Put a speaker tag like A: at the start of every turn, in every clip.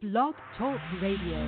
A: Blog Talk Radio.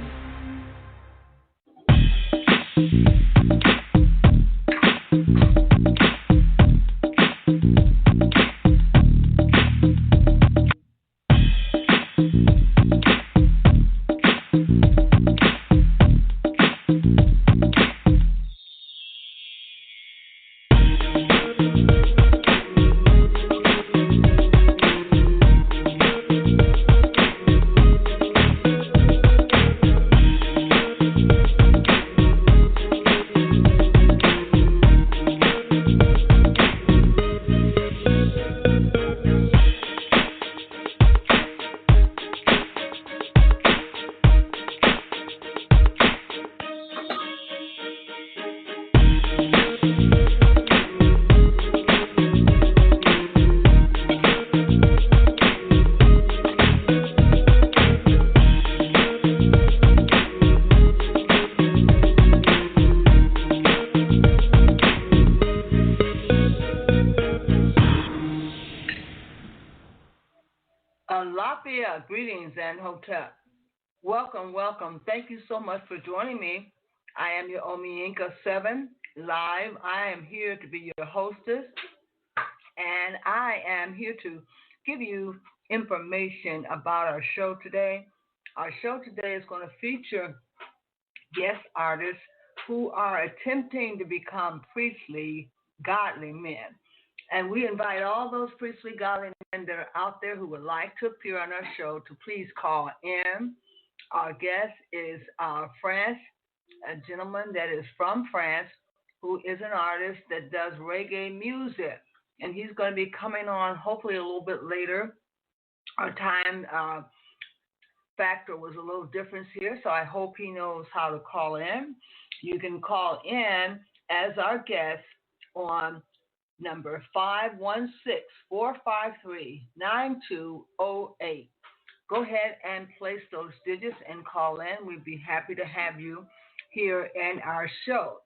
B: Greetings and hotep. Welcome. Thank you so much for joining me. I am your Omi Inca 7 live. I am here to be your hostess, and I am here to give you information about our show today. Our show today is going to feature guest artists who are attempting to become priestly, godly men. And we invite all those priestly, godly men that are out there who would like to appear on our show to please call in. Our guest is France, a gentleman that is from France who is an artist that does reggae music. And he's going to be coming on hopefully a little bit later. Our time factor was a little different here, so I hope he knows how to call in. You can call in as our guest on number 516-453-9208. Go ahead and place those digits and call in. We'd be happy to have you here in our show.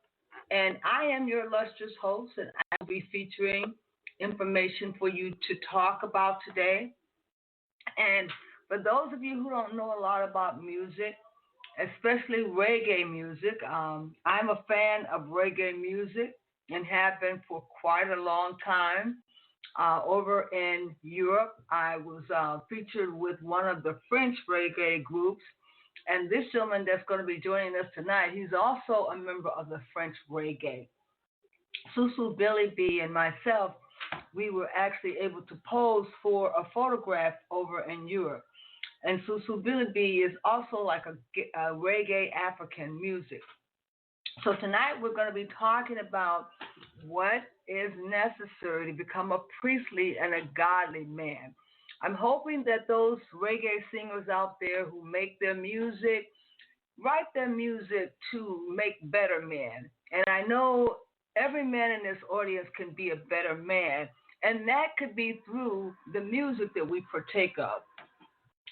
B: And I am your illustrious host, and I will be featuring information for you to talk about today. And for those of you who don't know a lot about music, especially reggae music, I'm a fan of reggae music and have been for quite a long time. Over in Europe, I was featured with one of the French reggae groups, and this gentleman that's going to be joining us tonight, he's also a member of the French reggae. Susu Billy B and myself, we were actually able to pose for a photograph over in Europe. And Susu Billy B is also like a reggae African music. So tonight we're going to be talking about what is necessary to become a priestly and a godly man. I'm hoping that those reggae singers out there who make their music, write their music to make better men. And I know every man in this audience can be a better man, and that could be through the music that we partake of.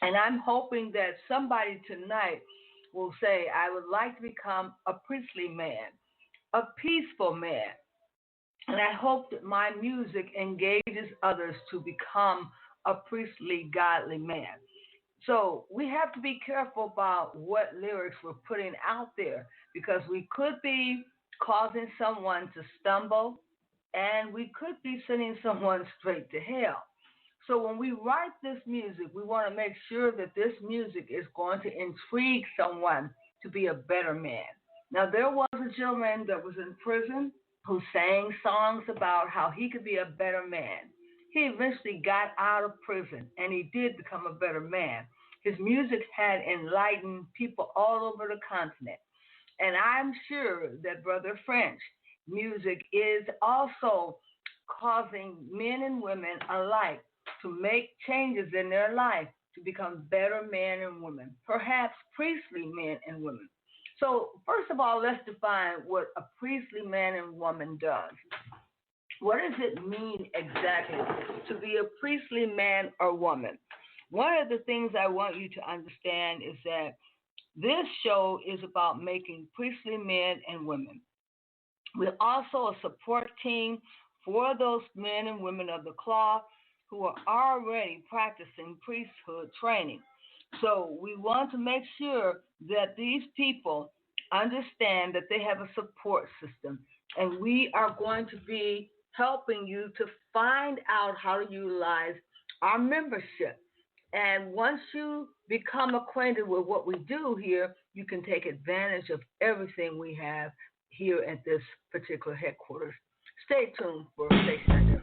B: And I'm hoping that somebody tonight will say, I would like to become a priestly man, a peaceful man. And I hope that my music engages others to become a priestly, godly man. So we have to be careful about what lyrics we're putting out there, because we could be causing someone to stumble, and we could be sending someone straight to hell. So when we write this music, we want to make sure that this music is going to intrigue someone to be a better man. Now, there was a gentleman that was in prison who sang songs about how he could be a better man. He eventually got out of prison, and he did become a better man. His music had enlightened people all over the continent. And I'm sure that Brother French music is also causing men and women alike to make changes in their life to become better men and women, perhaps priestly men and women. So first of all, let's define what a priestly man and woman does. What does it mean exactly to be a priestly man or woman? One of the things I want you to understand is that this show is about making priestly men and women. We're also a support team for those men and women of the cloth who are already practicing priesthood training. So we want to make sure that these people understand that they have a support system. And we are going to be helping you to find out how to utilize our membership. And once you become acquainted with what we do here, you can take advantage of everything we have here at this particular headquarters. Stay tuned for Station Identification.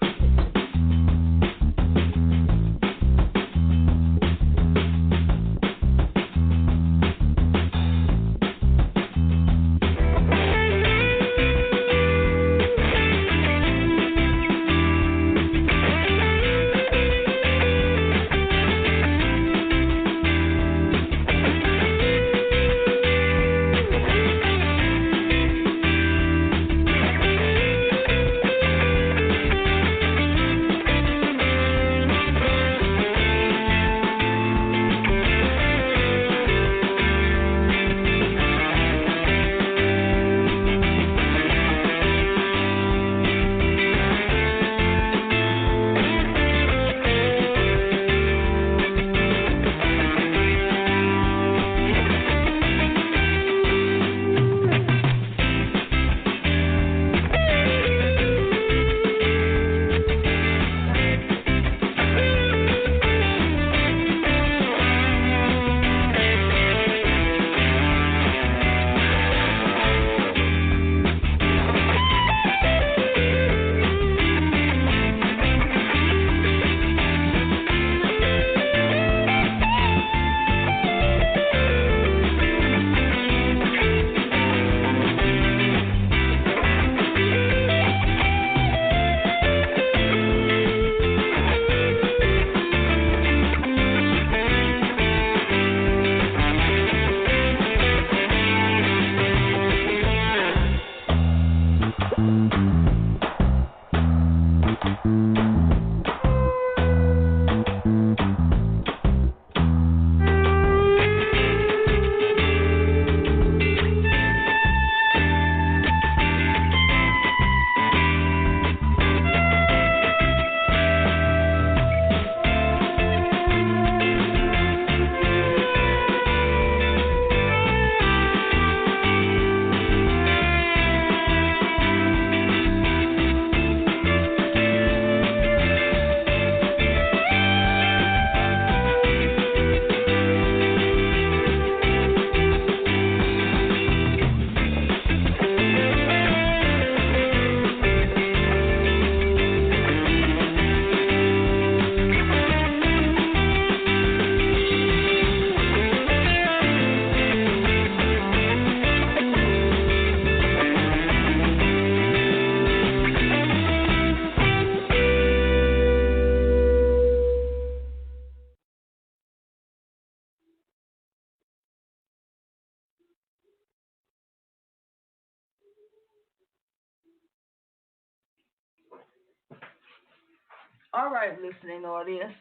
B: All right, listening audience,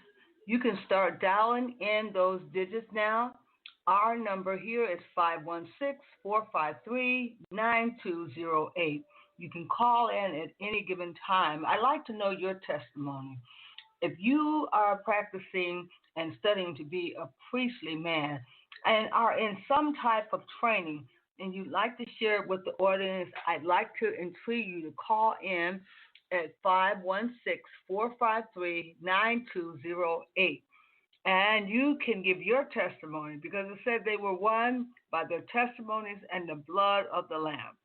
B: you can start dialing in those digits now. Our number here is 516-453-9208. You can call in at any given time. I'd like to know your testimony. If you are practicing and studying to be a priestly man and are in some type of training and you'd like to share it with the audience, I'd like to intrigue you to call in at 516-453-9208. And you can give your testimony because it said they were won by their testimonies and the blood of the Lamb.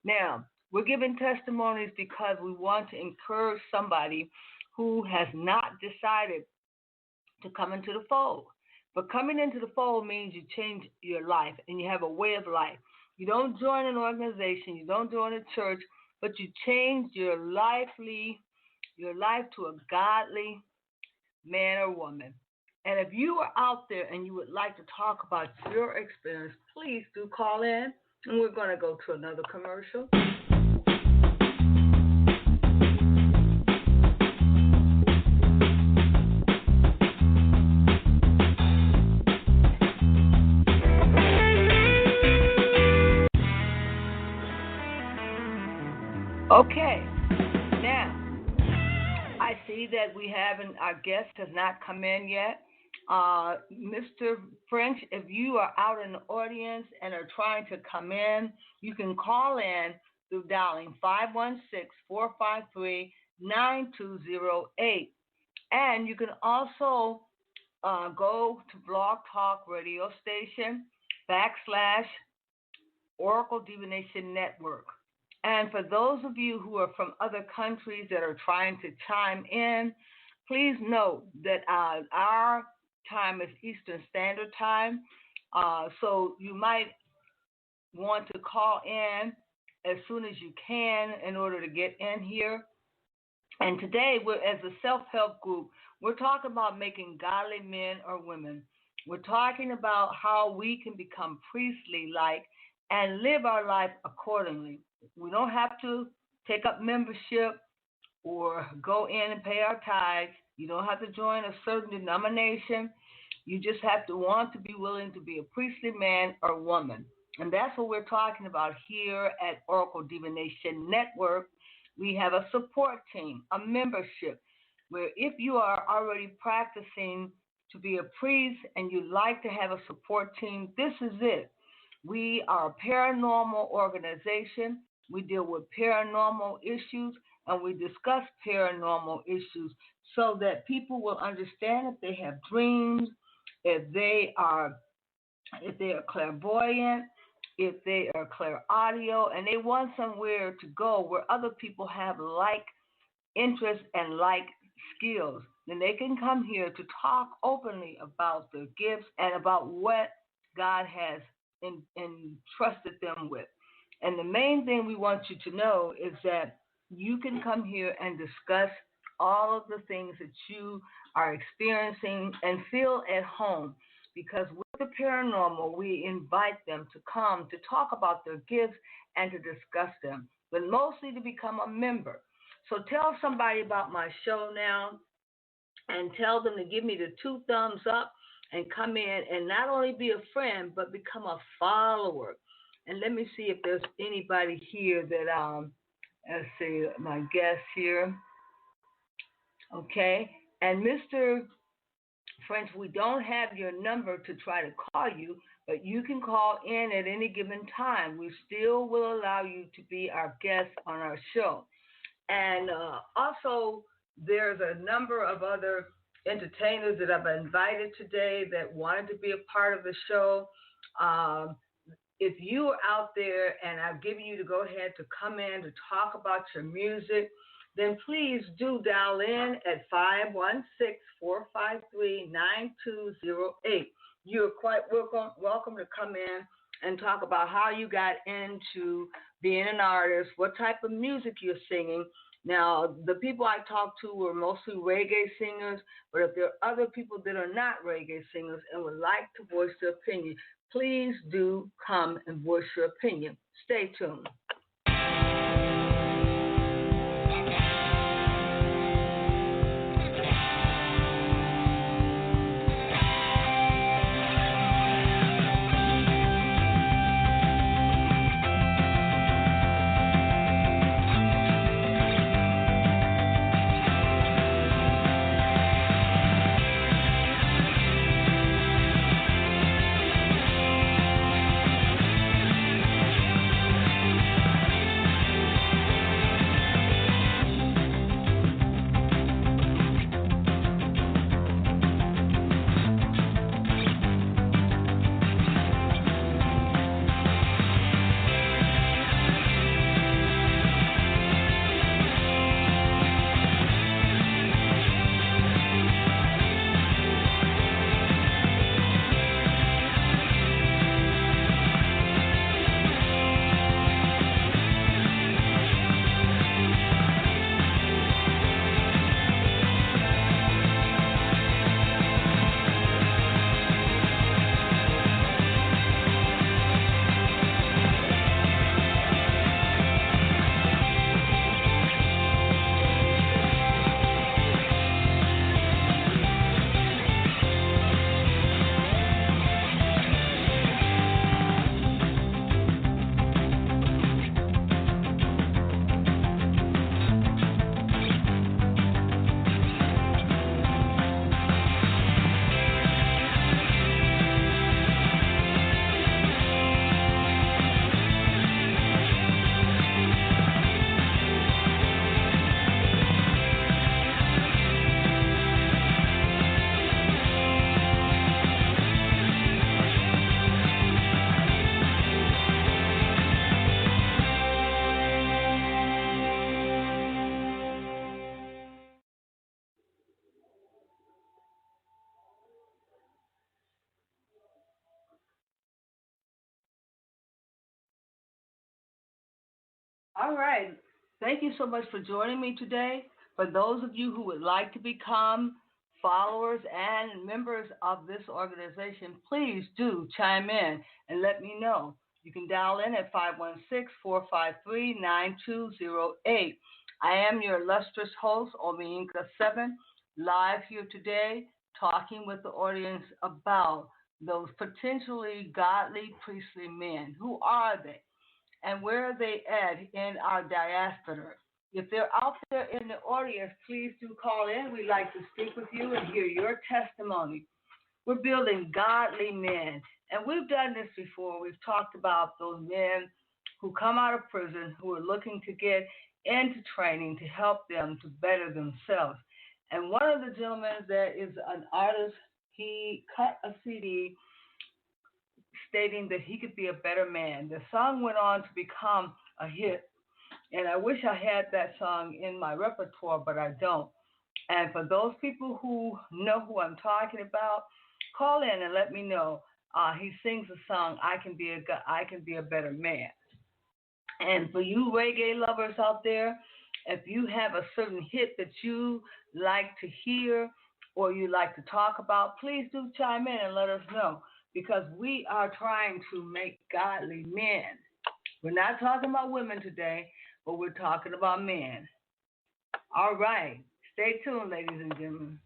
B: Now, we're giving testimonies because we want to encourage somebody who has not decided to come into the fold. But coming into the fold means you change your life and you have a way of life. You don't join an organization, you don't join a church, but you change your life to a godly man or woman. And if you are out there and you would like to talk about your experience, please do call in. And we're going to go to another commercial. Okay, now I see that we haven't, our guest has not come in yet. Mr. French, if you are out in the audience and are trying to come in, you can call in through dialing 516-453-9208. And you can also go to Blog Talk Radio Station / Oracle Divination Network. And for those of you who are from other countries that are trying to chime in, please note that our time is Eastern Standard Time. So you might want to call in as soon as you can in order to get in here. And today, as a self-help group, we're talking about making godly men or women. We're talking about how we can become priestly-like and live our life accordingly. We don't have to take up membership or go in and pay our tithes. You don't have to join a certain denomination. You just have to want to be willing to be a priestly man or woman. And that's what we're talking about here at Oracle Divination Network. We have a support team, a membership, where if you are already practicing to be a priest and you'd like to have a support team, this is it. We are a paranormal organization. We deal with paranormal issues, and we discuss paranormal issues so that people will understand if they have dreams, if they are clairvoyant, if they are clairaudio, and they want somewhere to go where other people have like interests and like skills. Then they can come here to talk openly about their gifts and about what God has entrusted them with. And the main thing we want you to know is that you can come here and discuss all of the things that you are experiencing and feel at home. Because with the paranormal, we invite them to come to talk about their gifts and to discuss them, but mostly to become a member. So tell somebody about my show now and tell them to give me the 2 thumbs up and come in and not only be a friend, but become a follower. And let me see if there's anybody here that, let's see, my guest here. Okay. And Mr. French, we don't have your number to try to call you, but you can call in at any given time. We still will allow you to be our guest on our show. And also, there's a number of other entertainers that I've invited today that wanted to be a part of the show. If you are out there and I've given you to go ahead to come in to talk about your music, then please do dial in at 516-453-9208. You're quite welcome to come in and talk about how you got into being an artist, what type of music you're singing. Now, the people I talked to were mostly reggae singers, but if there are other people that are not reggae singers and would like to voice their opinion, please do come and voice your opinion. Stay tuned. All right. Thank you so much for joining me today. For those of you who would like to become followers and members of this organization, please do chime in and let me know. You can dial in at 516-453-9208. I am your illustrious host, Omiinka 7, live here today talking with the audience about those potentially godly priestly men. Who are they? And where are they at in our diaspora? If they're out there in the audience, please do call in. We'd like to speak with you and hear your testimony. We're building godly men. And we've done this before. We've talked about those men who come out of prison who are looking to get into training to help them to better themselves. And one of the gentlemen that is an artist, he cut a CD stating that he could be a better man. The song went on to become a hit, and I wish I had that song in my repertoire, but I don't. And for those people who know who I'm talking about, call in and let me know. He sings a song, I can be a better man." And for you reggae lovers out there, if you have a certain hit that you like to hear or you like to talk about, please do chime in and let us know because we are trying to make godly men. We're not talking about women today, but we're talking about men. All right. Stay tuned, ladies and gentlemen.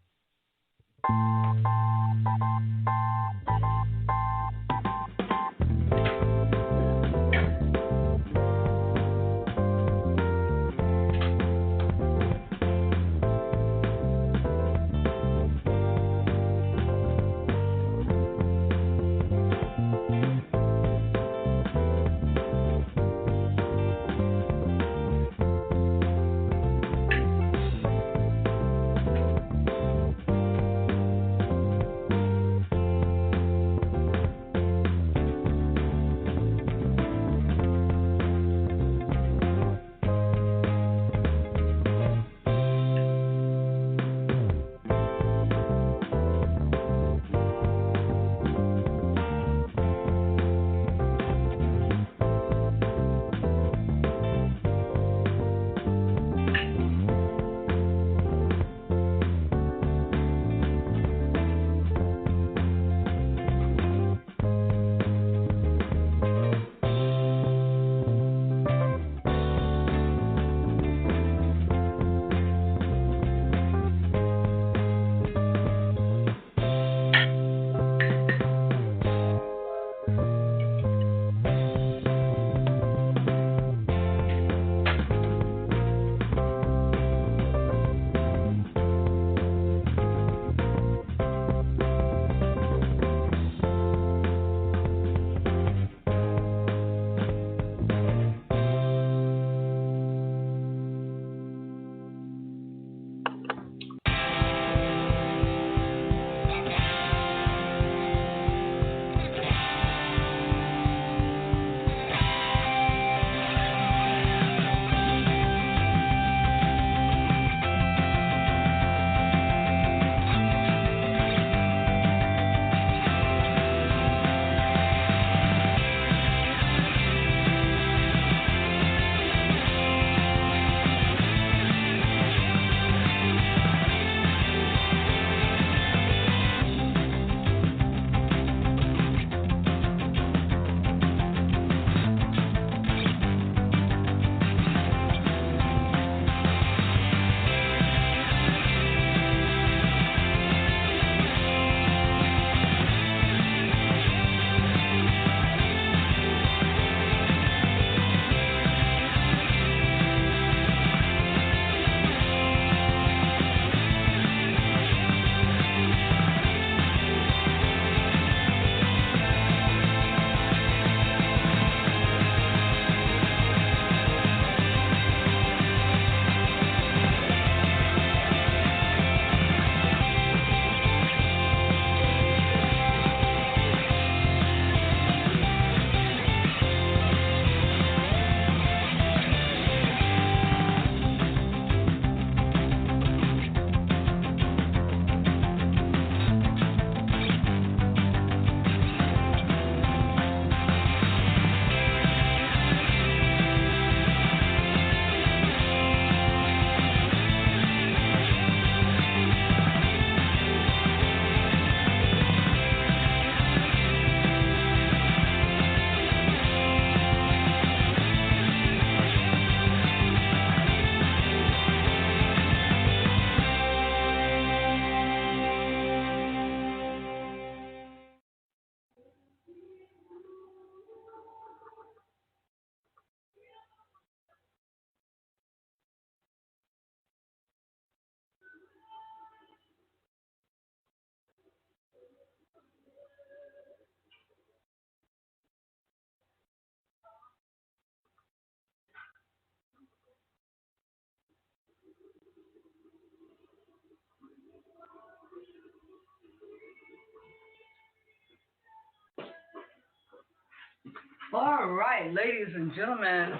B: All right, ladies and gentlemen,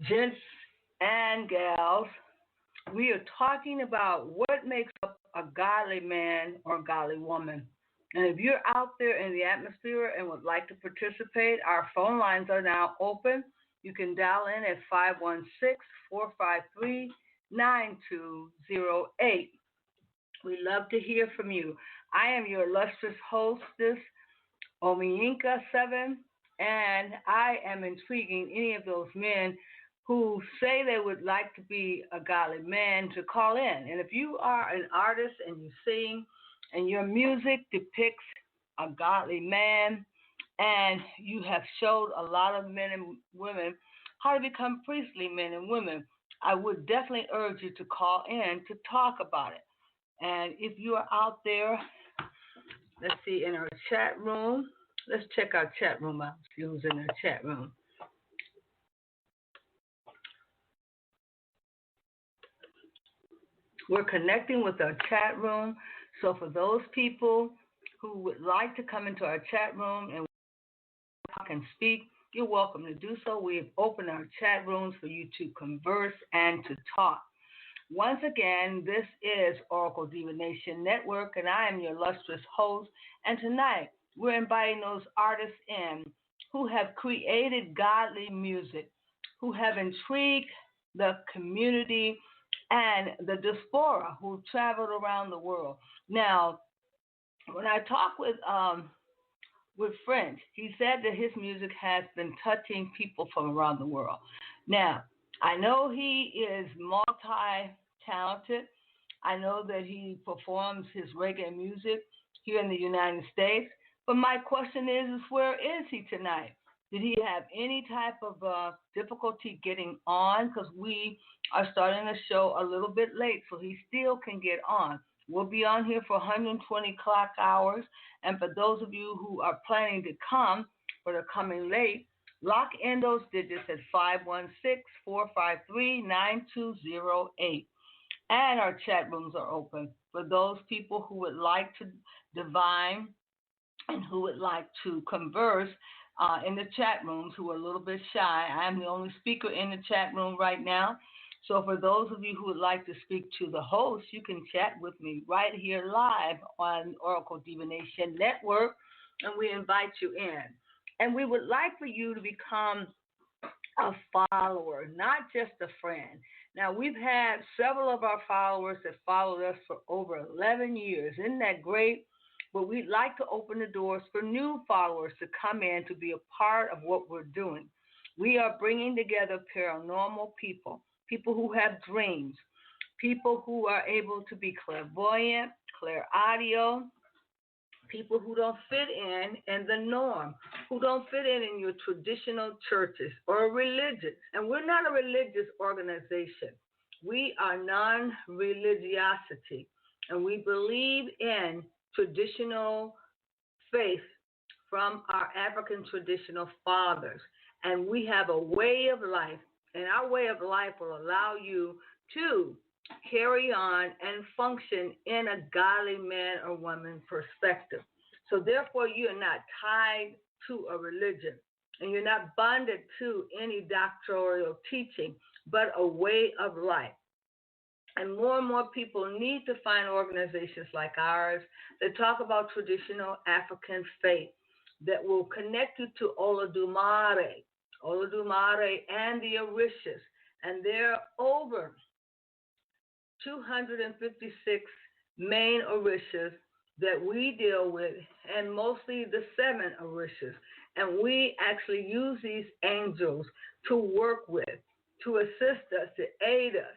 B: gents and gals, we are talking about what makes up a godly man or godly woman. And if you're out there in the atmosphere and would like to participate, our phone lines are now open. You can dial in at 516-453-9208. We love to hear from you. I am your illustrious hostess, Omiyinka 7, and I am intriguing any of those men who say they would like to be a godly man to call in. And if you are an artist and you sing and your music depicts a godly man and you have showed a lot of men and women how to become priestly men and women, I would definitely urge you to call in to talk about it. And if you are out there, let's see, in our chat room, let's check our chat room out, see who's in our chat room. We're connecting with our chat room. So for those people who would like to come into our chat room and talk and speak, you're welcome to do so. We have opened our chat rooms for you to converse and to talk. Once again, this is Oracle Divination Network, and I am your illustrious host. And tonight, we're inviting those artists in who have created godly music, who have intrigued the community and the diaspora who traveled around the world. Now, when I talk with friends, he said that his music has been touching people from around the world. Now, I know he is multi-talented. I know that he performs his reggae music here in the United States. But my question is where is he tonight? Did he have any type of difficulty getting on? Because we are starting the show a little bit late, so he still can get on. We'll be on here for 120 clock hours. And for those of you who are planning to come, but are coming late, lock in those digits at 516-453-9208. And our chat rooms are open for those people who would like to divine and who would like to converse in the chat rooms, who are a little bit shy. I am the only speaker in the chat room right now. So for those of you who would like to speak to the host, you can chat with me right here live on Oracle Divination Network, and we invite you in. And we would like for you to become a follower, not just a friend. Now, we've had several of our followers that followed us for over 11 years. Isn't that great? But we'd like to open the doors for new followers to come in to be a part of what we're doing. We are bringing together paranormal people, people who have dreams, people who are able to be clairvoyant, clairaudio, people who don't fit in the norm, who don't fit in your traditional churches or religions. And we're not a religious organization. We are non-religiosity, and we believe in traditional faith from our African traditional fathers. And we have a way of life, and our way of life will allow you to carry on and function in a godly man or woman perspective. So therefore, you are not tied to a religion, and you're not bonded to any doctrinal teaching, but a way of life. And more people need to find organizations like ours that talk about traditional African faith that will connect you to Olodumare and the Orishas. And there are over 256 main Orishas that we deal with, and mostly the 7 Orishas. And we actually use these angels to work with, to assist us, to aid us.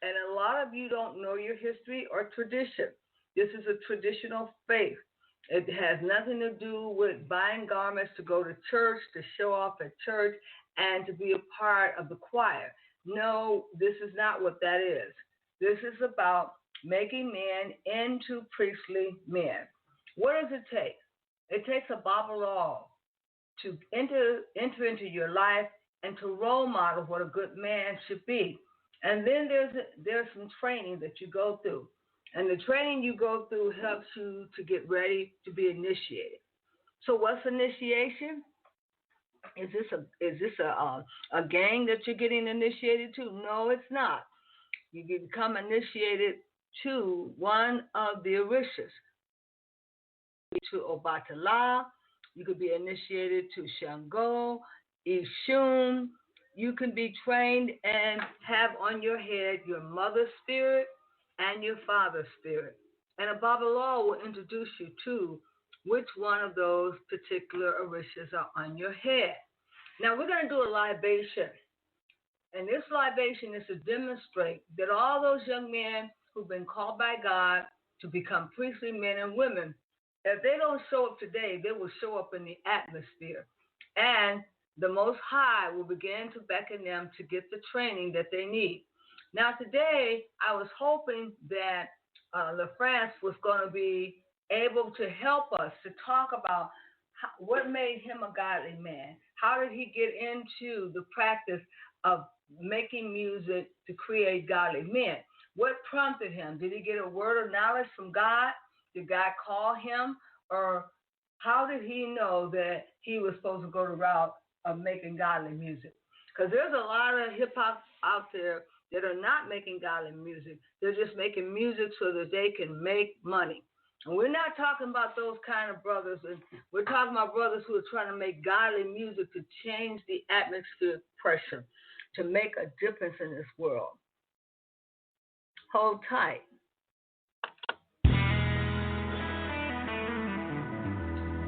B: And a lot of you don't know your history or tradition. This is a traditional faith. It has nothing to do with buying garments to go to church, to show off at church, and to be a part of the choir. No, this is not what that is. This is about making men into priestly men. What does it take? It takes a Babalaw to enter into your life and to role model what a good man should be. And then there's some training that you go through. And the training you go through helps you to get ready to be initiated. So what's initiation? Is this a gang that you're getting initiated to? No, it's not. You can become initiated to one of the Orishas, to Obatala. You could be initiated to Shango, Ishun. You can be trained and have on your head your mother's spirit and your father's spirit. And a Babalaw will introduce you to which one of those particular Orishas are on your head. Now we're going to do a libation. And this libation is to demonstrate that all those young men who've been called by God to become priestly men and women, if they don't show up today, they will show up in the atmosphere. And the Most High will begin to beckon them to get the training that they need. Now, today, I was hoping that LaFrance was going to be able to help us to talk about what made him a godly man. How did he get into the practice of making music to create godly men? What prompted him? Did he get a word of knowledge from God? Did God call him? Or how did he know that he was supposed to go the route of making godly music? Because there's a lot of hip hop out there that are not making godly music. They're just making music so that they can make money. And we're not talking about those kind of brothers. We're talking about brothers who are trying to make godly music to change the atmosphere pressure, to make a difference in this world. Hold tight.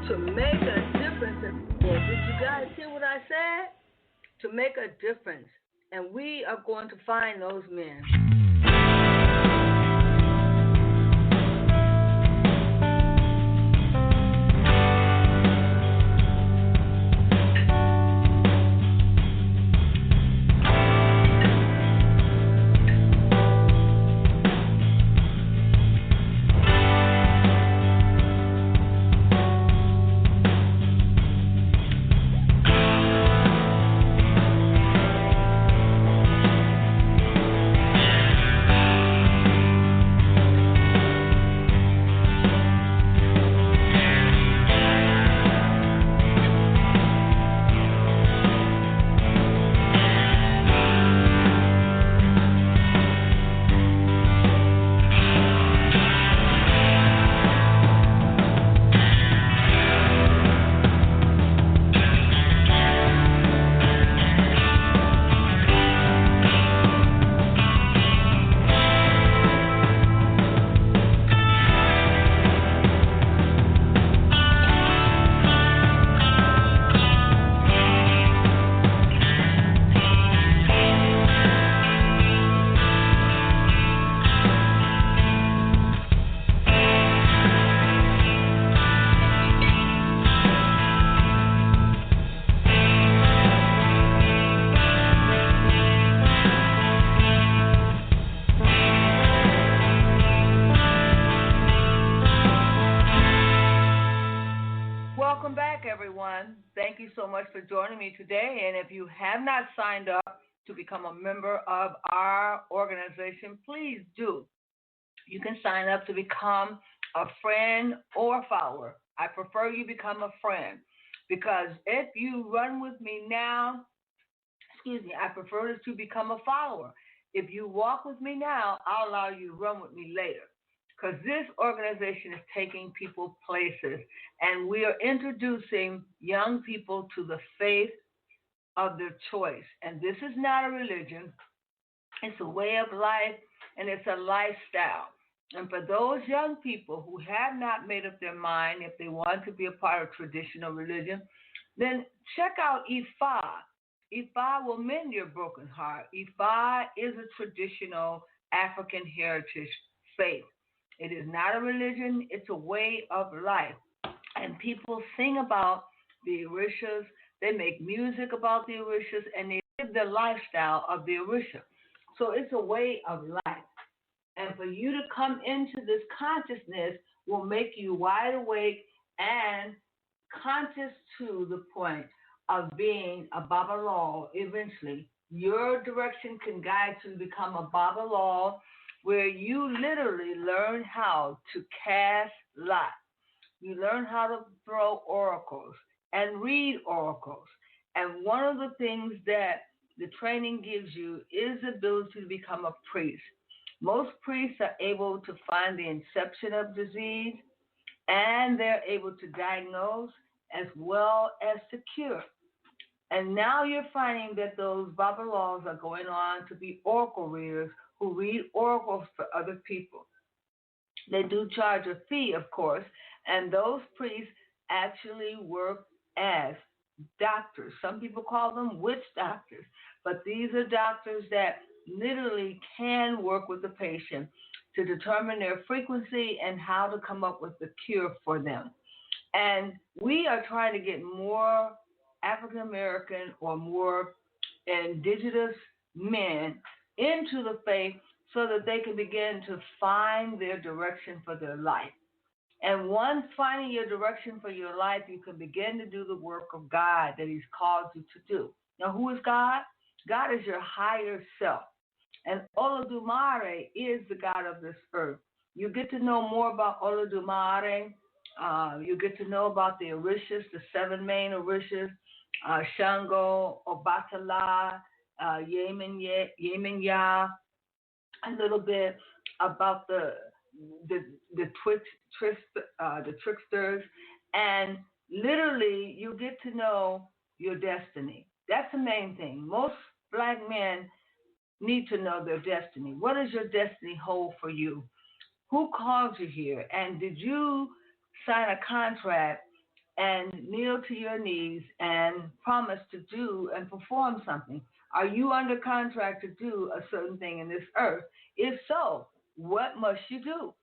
B: To make a difference in the world. Did you guys hear what I said? To make a difference. And we are going to find those men. Thank you so much for joining me today. And if you have not signed up to become a member of our organization, please do. You can sign up to become a friend or a follower. I prefer you become a friend because if you run with me now, I prefer that you become a follower. If you walk with me now, I'll allow you to run with me later. Because this organization is taking people places, and we are introducing young people to the faith of their choice. And this is not a religion. It's a way of life, and it's a lifestyle. And for those young people who have not made up their mind if they want to be a part of traditional religion, then check out Ifa. Ifa will mend your broken heart. Ifa is a traditional African heritage faith. It is not a religion, it's a way of life. And people sing about the Orishas, they make music about the Orishas, and they live the lifestyle of the Orisha. So it's a way of life. And for you to come into this consciousness will make you wide awake and conscious to the point of being a Babalaw eventually. Your direction can guide you to become a Babalaw, where you literally learn how to cast lots. You learn how to throw oracles and read oracles. And one of the things that the training gives you is the ability to become a priest. Most priests are able to find the inception of disease, and they're able to diagnose as well as to cure. And now you're finding that those babalaws are going on to be oracle readers who read oracles for other people. They do charge a fee, of course, and those priests actually work as doctors. Some people call them witch doctors, but these are doctors that literally can work with the patient to determine their frequency and how to come up with the cure for them. And we are trying to get more African American or more indigenous men into the faith so that they can begin to find their direction for their life. And once finding your direction for your life, you can begin to do the work of God that He's called you to do. Now, who is God? God is your higher self. And Olodumare is the God of this earth. You get to know more about Olodumare. You get to know about the Orishas, the seven main Orishas, Shango, Obatala, Yemenya, a little bit about the tricksters, and literally you get to know your destiny. That's the main thing. Most black men need to know their destiny. What does your destiny hold for you? Who called you here? And did you sign a contract and kneel to your knees and promise to do and perform something? Are you under contract to do a certain thing in this earth? If so, what must you do?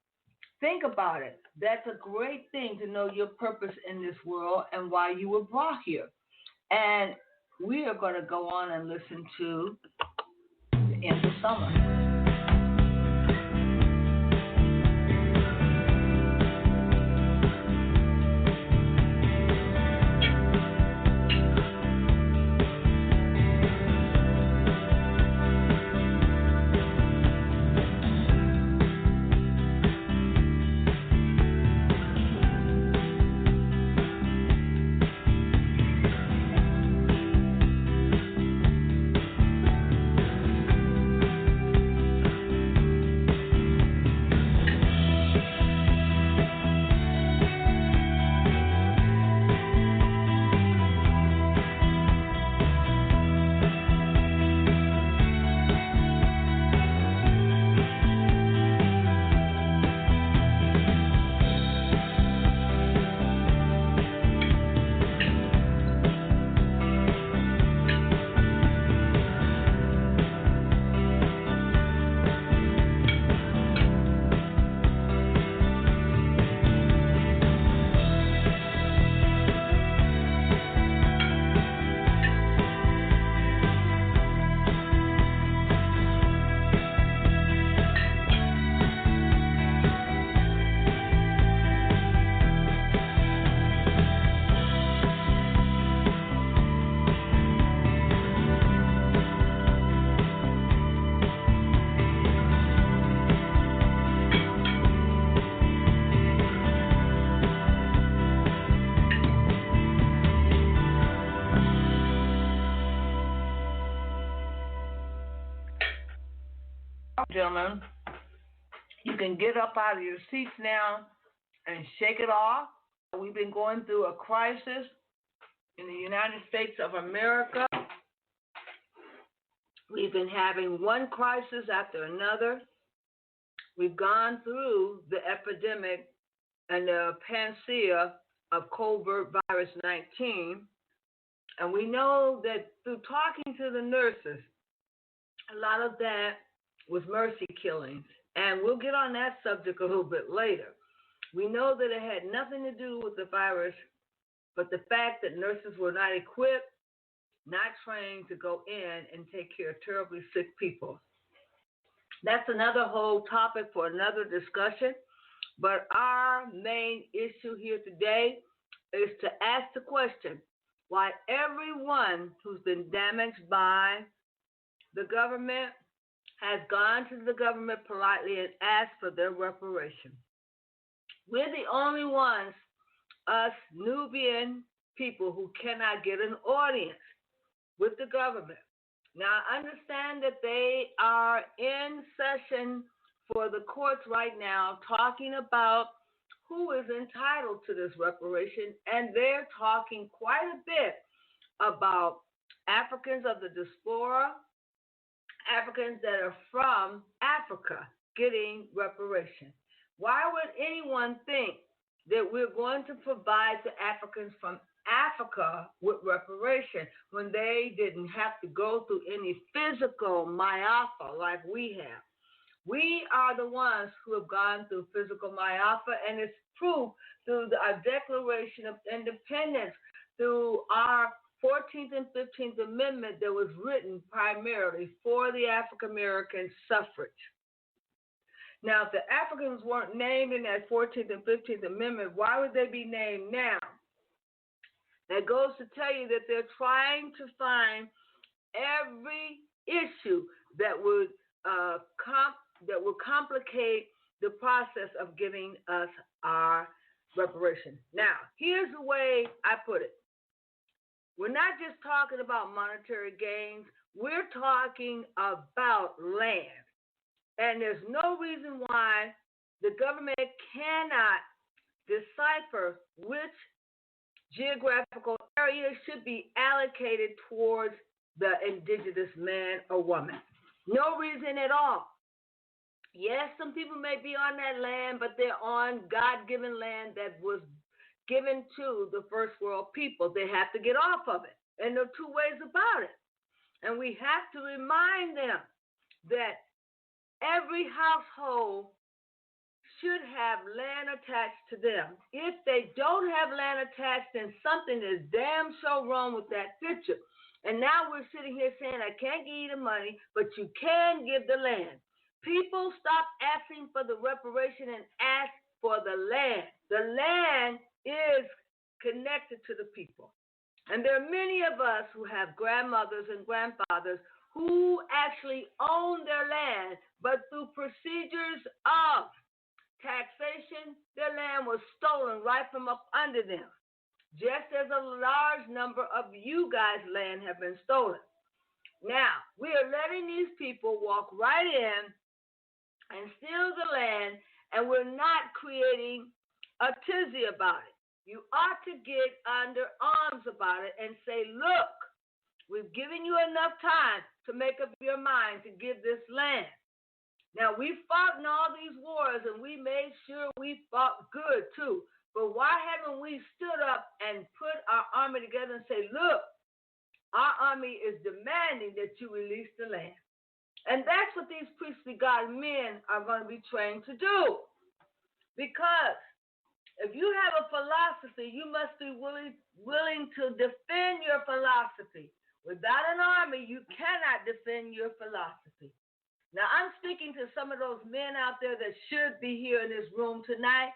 B: Think about it. That's a great thing to know your purpose in this world and why you were brought here. And we are going to go on and listen to the end of summer. Gentlemen, you can get up out of your seats now and shake it off. We've been going through a crisis in the United States of America. We've been having one crisis after another. We've gone through the epidemic and the panacea of covert virus 19. And we know that through talking to the nurses, a lot of that was mercy killings. And we'll get on that subject a little bit later. We know that it had nothing to do with the virus, but the fact that nurses were not equipped, not trained to go in and take care of terribly sick people. That's another whole topic for another discussion. But our main issue here today is to ask the question, why everyone who's been damaged by the government has gone to the government politely and asked for their reparation. We're the only ones, us Nubian people, who cannot get an audience. with the government. Now, I understand that they are in session for the courts right now talking about who is entitled to this reparation, and they're talking quite a bit about Africans of the diaspora, Africans that are from Africa getting reparation. Why would anyone think that we're going to provide to Africans from Africa with reparation when they didn't have to go through any physical myafa like we have? We are the ones who have gone through physical myafa, and it's proof through our Declaration of Independence, through our 14th and 15th Amendment that was written primarily for the African American suffrage. Now, if the Africans weren't named in that 14th and 15th Amendment, why would they be named now? That goes to tell you that they're trying to find every issue that would complicate the process of giving us our reparation. Now, here's the way I put it. We're not just talking about monetary gains. We're talking about land. And there's no reason why the government cannot decipher which geographical area should be allocated towards the indigenous man or woman. No reason at all. Yes, some people may be on that land, but they're on God-given land that was given to the first world people. They have to get off of it. And there are two ways about it. And we have to remind them that every household should have land attached to them. If they don't have land attached, then something is damn so wrong with that picture. And now we're sitting here saying, I can't give you the money, but you can give the land. People stop asking for the reparation and ask for the land. The land is connected to the people. And there are many of us who have grandmothers and grandfathers who actually own their land, but through procedures of taxation, their land was stolen right from up under them, just as a large number of you guys' land have been stolen. Now, we are letting these people walk right in and steal the land, and we're not creating a tizzy about it. You ought to get under arms about it and say, look, we've given you enough time to make up your mind to give this land. Now, we fought in all these wars, and we made sure we fought good, too. But why haven't we stood up and put our army together and say, look, our army is demanding that you release the land. And that's what these priestly God men are going to be trained to do. Because if you have a philosophy, you must be willing to defend your philosophy. Without an army, you cannot defend your philosophy. Now, I'm speaking to some of those men out there that should be here in this room tonight.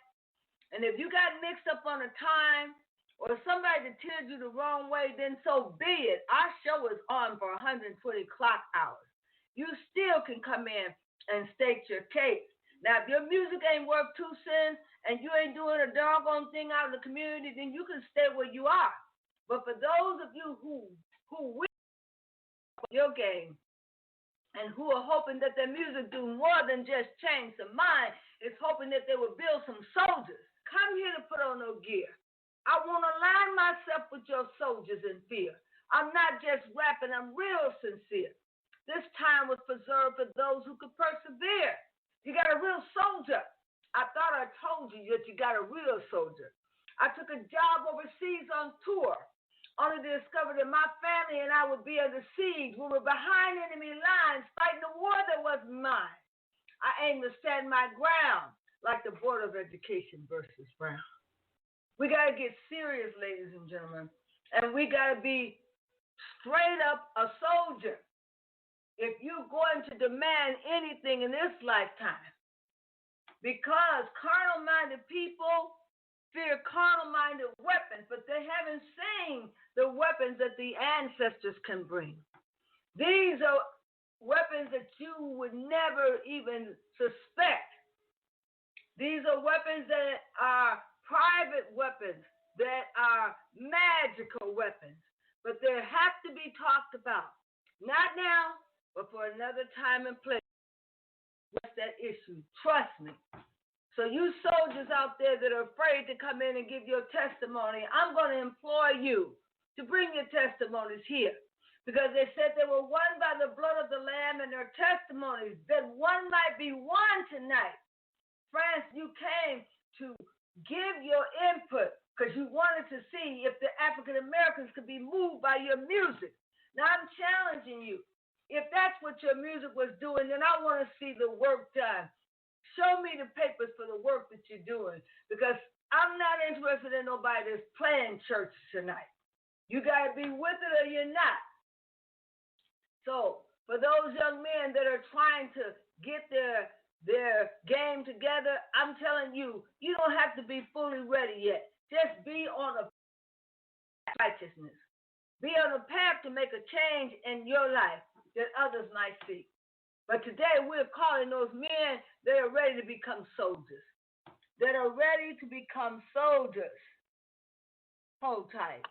B: And if you got mixed up on a time or somebody that steered you the wrong way, then so be it. Our show is on for 120 clock hours. You still can come in and state your case. Now, if your music ain't worth 2 cents and you ain't doing a doggone thing out in the community, then you can stay where you are. But for those of you who will your game and who are hoping that their music do more than just change some mind, is hoping that they will build some soldiers. Come here to put on no gear. I want to align myself with your soldiers in fear. I'm not just rapping, I'm real sincere. This time was preserved for those who could persevere. You got a real soldier. I thought I told you that you got a real soldier. I took a job overseas on tour, only to discover that my family and I would be under siege. We were behind enemy lines, fighting a war that wasn't mine. I aimed to stand my ground, like the Board of Education versus Brown. We got to get serious, ladies and gentlemen, and we got to be straight up a soldier if you're going to demand anything in this lifetime. Because carnal-minded people fear carnal-minded weapons, but they haven't seen the weapons that the ancestors can bring. These are weapons that you would never even suspect. These are weapons that are private weapons, that are magical weapons. but they have to be talked about. Not now, but for another time and place. What's that issue? Trust me. So you soldiers out there that are afraid to come in and give your testimony, I'm going to implore you to bring your testimonies here. Because they said they were won by the blood of the Lamb and their testimonies, that one might be won tonight. France, you came to give your input because you wanted to see if the African Americans could be moved by your music. Now I'm challenging you. If that's what your music was doing, then I want to see the work done. Show me the papers for the work that you're doing, because I'm not interested in nobody that's playing church tonight. You got to be with it or you're not. So for those young men that are trying to get their game together, I'm telling you, you don't have to be fully ready yet. Just be on a righteousness. Be on a path to make a change in your life that others might see. But today we're calling those men that are ready to become soldiers. That are ready to become soldiers. Hold tight.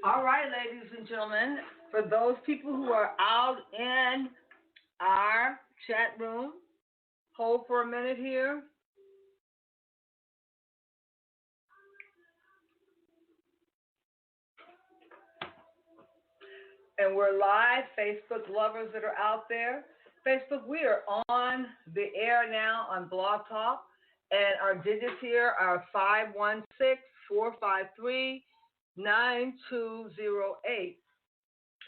B: All right, ladies and gentlemen, for those people who are out in our chat room, hold for a minute here. And we're live, Facebook lovers that are out there. Facebook, we are on the air now on Blog Talk, and our digits here are 516-453-9208.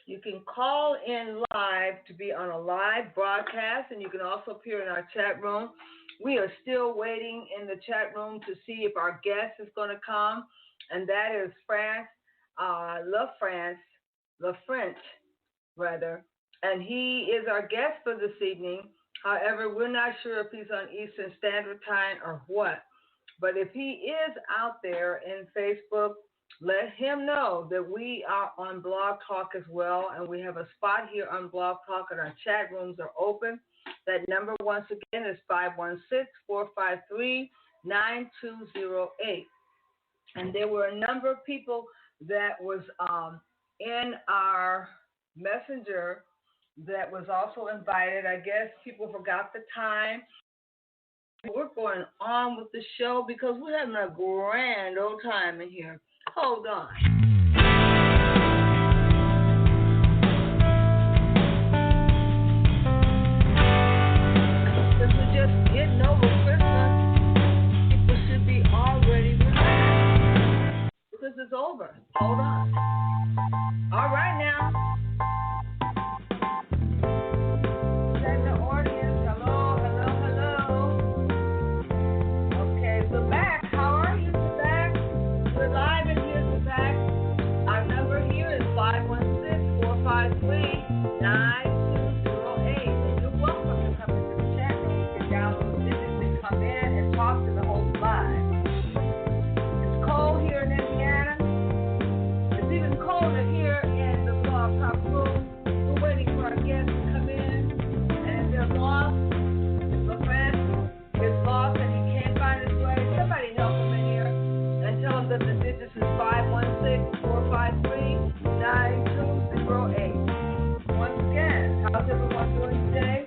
B: You can call in live to be on a live broadcast, and you can also appear in our chat room. We are still waiting in the chat room to see if our guest is going to come, and that is Le French, rather, and he is our guest for this evening. However, we're not sure if he's on Eastern Standard Time or what. But if he is out there in Facebook, let him know that we are on Blog Talk as well, and we have a spot here on Blog Talk, and our chat rooms are open. That number, once again, is 516-453-9208. And there were a number of people that was in our messenger that was also invited. I guess people forgot the time. We're going on with the show because we're having a grand old time in here. Hold on. Since we're just getting over Christmas, people should be already relaxed because it's over. Hold on. All right now. Check the audience. Hello. Okay, so back. How are you, Zach? We're live in here, Zach. Our number here is 516-453-9208. And you're welcome to come into the chat room. You can download digits and come in and talk to the host live. It's cold here in Indiana. It's even colder here in the Blog Talk room. We're waiting for our guests to come in. And if they're lost, my friend is lost and he can't find his way, somebody help him in here and tell him that the digits is 516-453-9208. Once again, how's everyone doing today?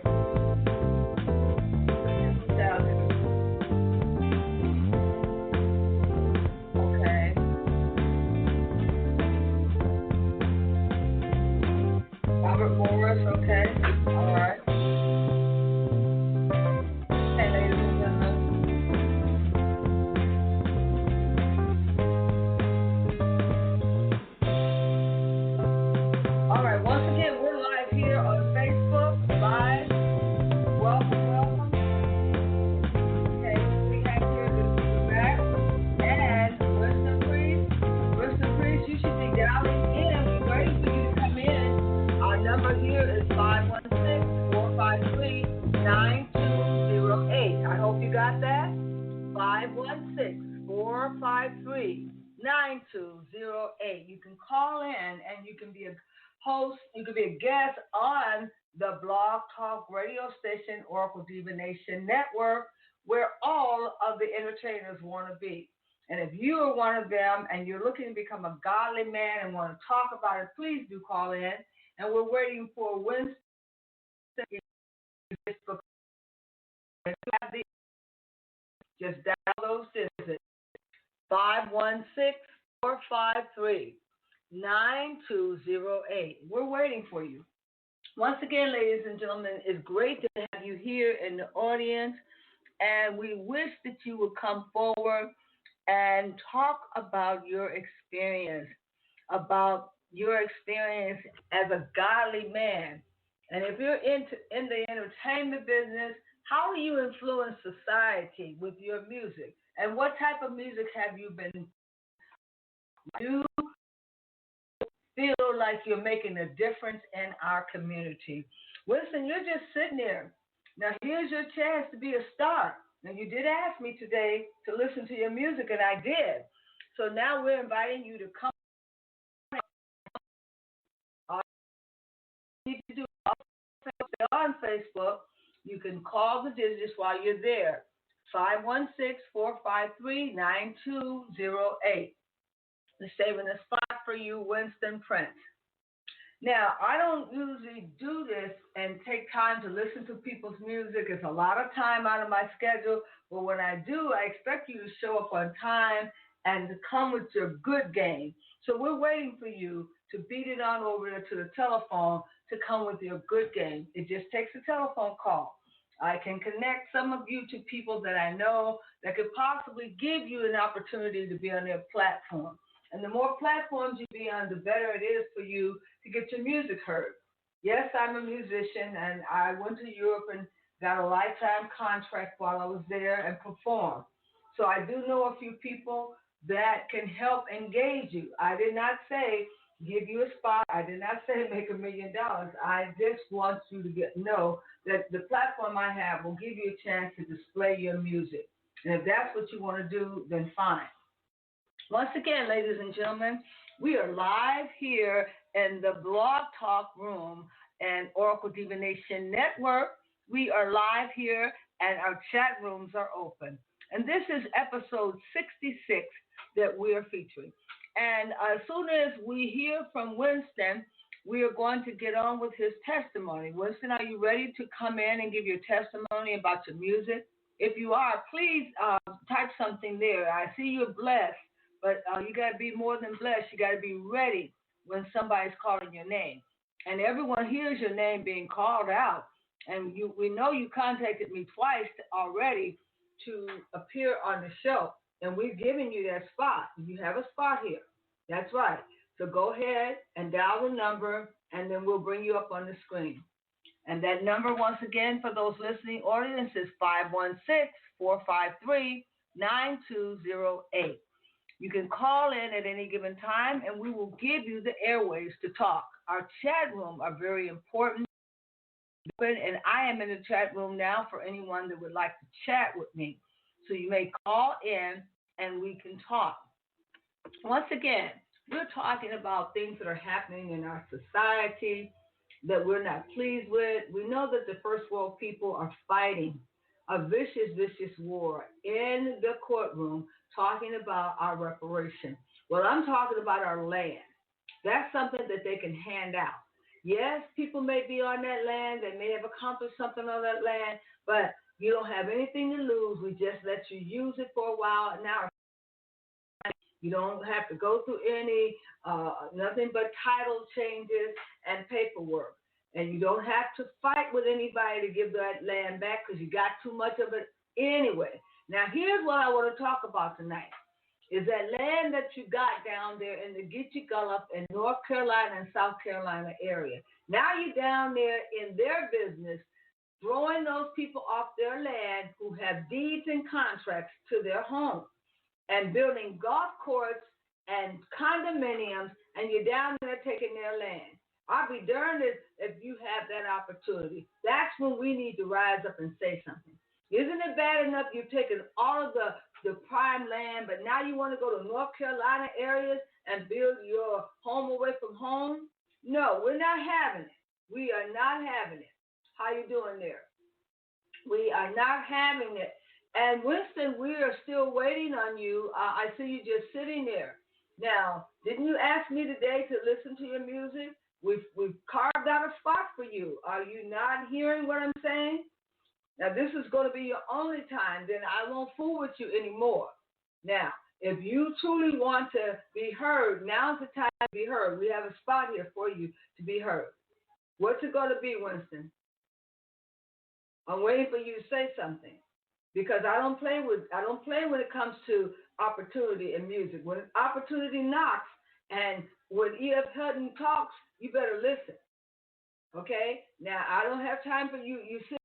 B: Okay. Robert Morris, okay. All right. Hey, ladies and gentlemen. All right, once again, we're live here on Facebook, live. Welcome. Okay, we have here the back and Wisdom Priest. Wisdom Priest, you should be dialing in. We're waiting for you to come in. Our number here is 516-453-9208. I hope you got that. 516-453-9208. You can call in and you can be a host, you can be a guest on the Blog Talk radio station, Oracle Diva Nation Network, where all of the entertainers want to be. And if you are one of them and you're looking to become a godly man and want to talk about it, please do call in. And we're waiting for Wednesday. Just dial those digits. 516-453-9208. We're waiting for you. Once again, ladies and gentlemen, it's great to have you here in the audience, and we wish that you would come forward and talk about your experience as a godly man. And if you're in the entertainment business, how do you influence society with your music? And what type of music have you been? You feel like you're making a difference in our community. Winston, you're just sitting there. Now, here's your chance to be a star. Now, you did ask me today to listen to your music, and I did. So now we're inviting you to come. All you need to do on Facebook, you can call the digits while you're there. 516-453-9208. saving a spot for you, Winston Prince. Now, I don't usually do this and take time to listen to people's music. It's a lot of time out of my schedule, but when I do, I expect you to show up on time and to come with your good game. So we're waiting for you to beat it on over to the telephone to come with your good game. It just takes a telephone call. I can connect some of you to people that I know that could possibly give you an opportunity to be on their platform. And the more platforms you be on, the better it is for you to get your music heard. Yes, I'm a musician, and I went to Europe and got a lifetime contract while I was there and performed. So I do know a few people that can help engage you. I did not say give you a spot. I did not say make $1,000,000. I just want you to know that the platform I have will give you a chance to display your music. And if that's what you want to do, then fine. Once again, ladies and gentlemen, we are live here in the Blog Talk Room and Oracle Divination Network. We are live here and our chat rooms are open. And this is episode 66 that we are featuring. And as soon as we hear from Winston, we are going to get on with his testimony. Winston, are you ready to come in and give your testimony about your music? If you are, please type something there. I see you're blessed, but you got to be more than blessed. You got to be ready when somebody's calling your name. And everyone hears your name being called out. And we know you contacted me twice already to appear on the show. And we're giving you that spot. You have a spot here. That's right. So go ahead and dial the number, and then we'll bring you up on the screen. And that number, once again, for those listening audience, is 516-453-9208. You can call in at any given time, and we will give you the airways to talk. Our chat room are very important, and I am in the chat room now for anyone that would like to chat with me. So you may call in, and we can talk. Once again, we're talking about things that are happening in our society that we're not pleased with. We know that the first world people are fighting a vicious, vicious war in the courtroom talking about our reparation. Well, I'm talking about our land. That's something that they can hand out. Yes, people may be on that land. They may have accomplished something on that land, but you don't have anything to lose. We just let you use it for a while. Now, you don't have to go through any, nothing but title changes and paperwork. And you don't have to fight with anybody to give that land back because you got too much of it anyway. Now, here's what I want to talk about tonight, is that land that you got down there in the Geechee Gulf in North Carolina and South Carolina area. Now you're down there in their business, throwing those people off their land who have deeds and contracts to their home and building golf courses and condominiums, and you're down there taking their land. I'll be darned if you have that opportunity. That's when we need to rise up and say something. Isn't it bad enough you've taken all of the prime land, but now you want to go to North Carolina areas and build your home away from home? No, we're not having it. We are not having it. How you doing there? We are not having it. And Winston, we are still waiting on you. I see you just sitting there. Now, didn't you ask me today to listen to your music? We've carved out a spot for you. Are you not hearing what I'm saying? Now, this is going to be your only time. Then I won't fool with you anymore. Now, if you truly want to be heard, now's the time to be heard. We have a spot here for you to be heard. What's it going to be, Winston? I'm waiting for you to say something, because I don't play when it comes to opportunity in music. When opportunity knocks and when E.F. Hutton talks, you better listen. Okay? Now, I don't have time for you. You sit.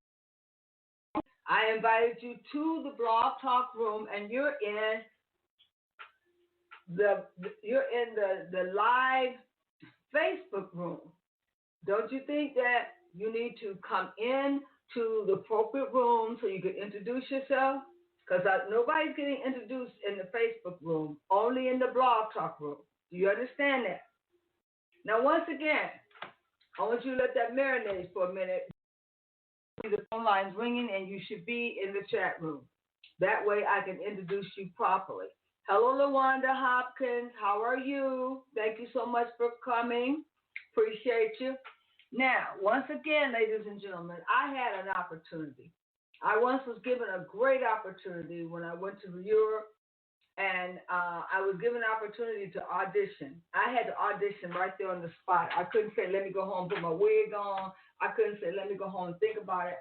B: I invited you to the Blog Talk Room, and you're in the live Facebook room. Don't you think that you need to come in to the appropriate room so you can introduce yourself? Because nobody's getting introduced in the Facebook room, only in the Blog Talk room. Do you understand that? Now, once again, I want you to let that marinate for a minute. The phone line's ringing, and you should be in the chat room. That way I can introduce you properly. Hello, Lawanda Hopkins. How are you? Thank you so much for coming. Appreciate you. Now, once again, ladies and gentlemen, I had an opportunity. I once was given a great opportunity when I went to Europe, and I was given an opportunity to audition. I had to audition right there on the spot. I couldn't say, let me go home, put my wig on. I couldn't say, let me go home and think about it.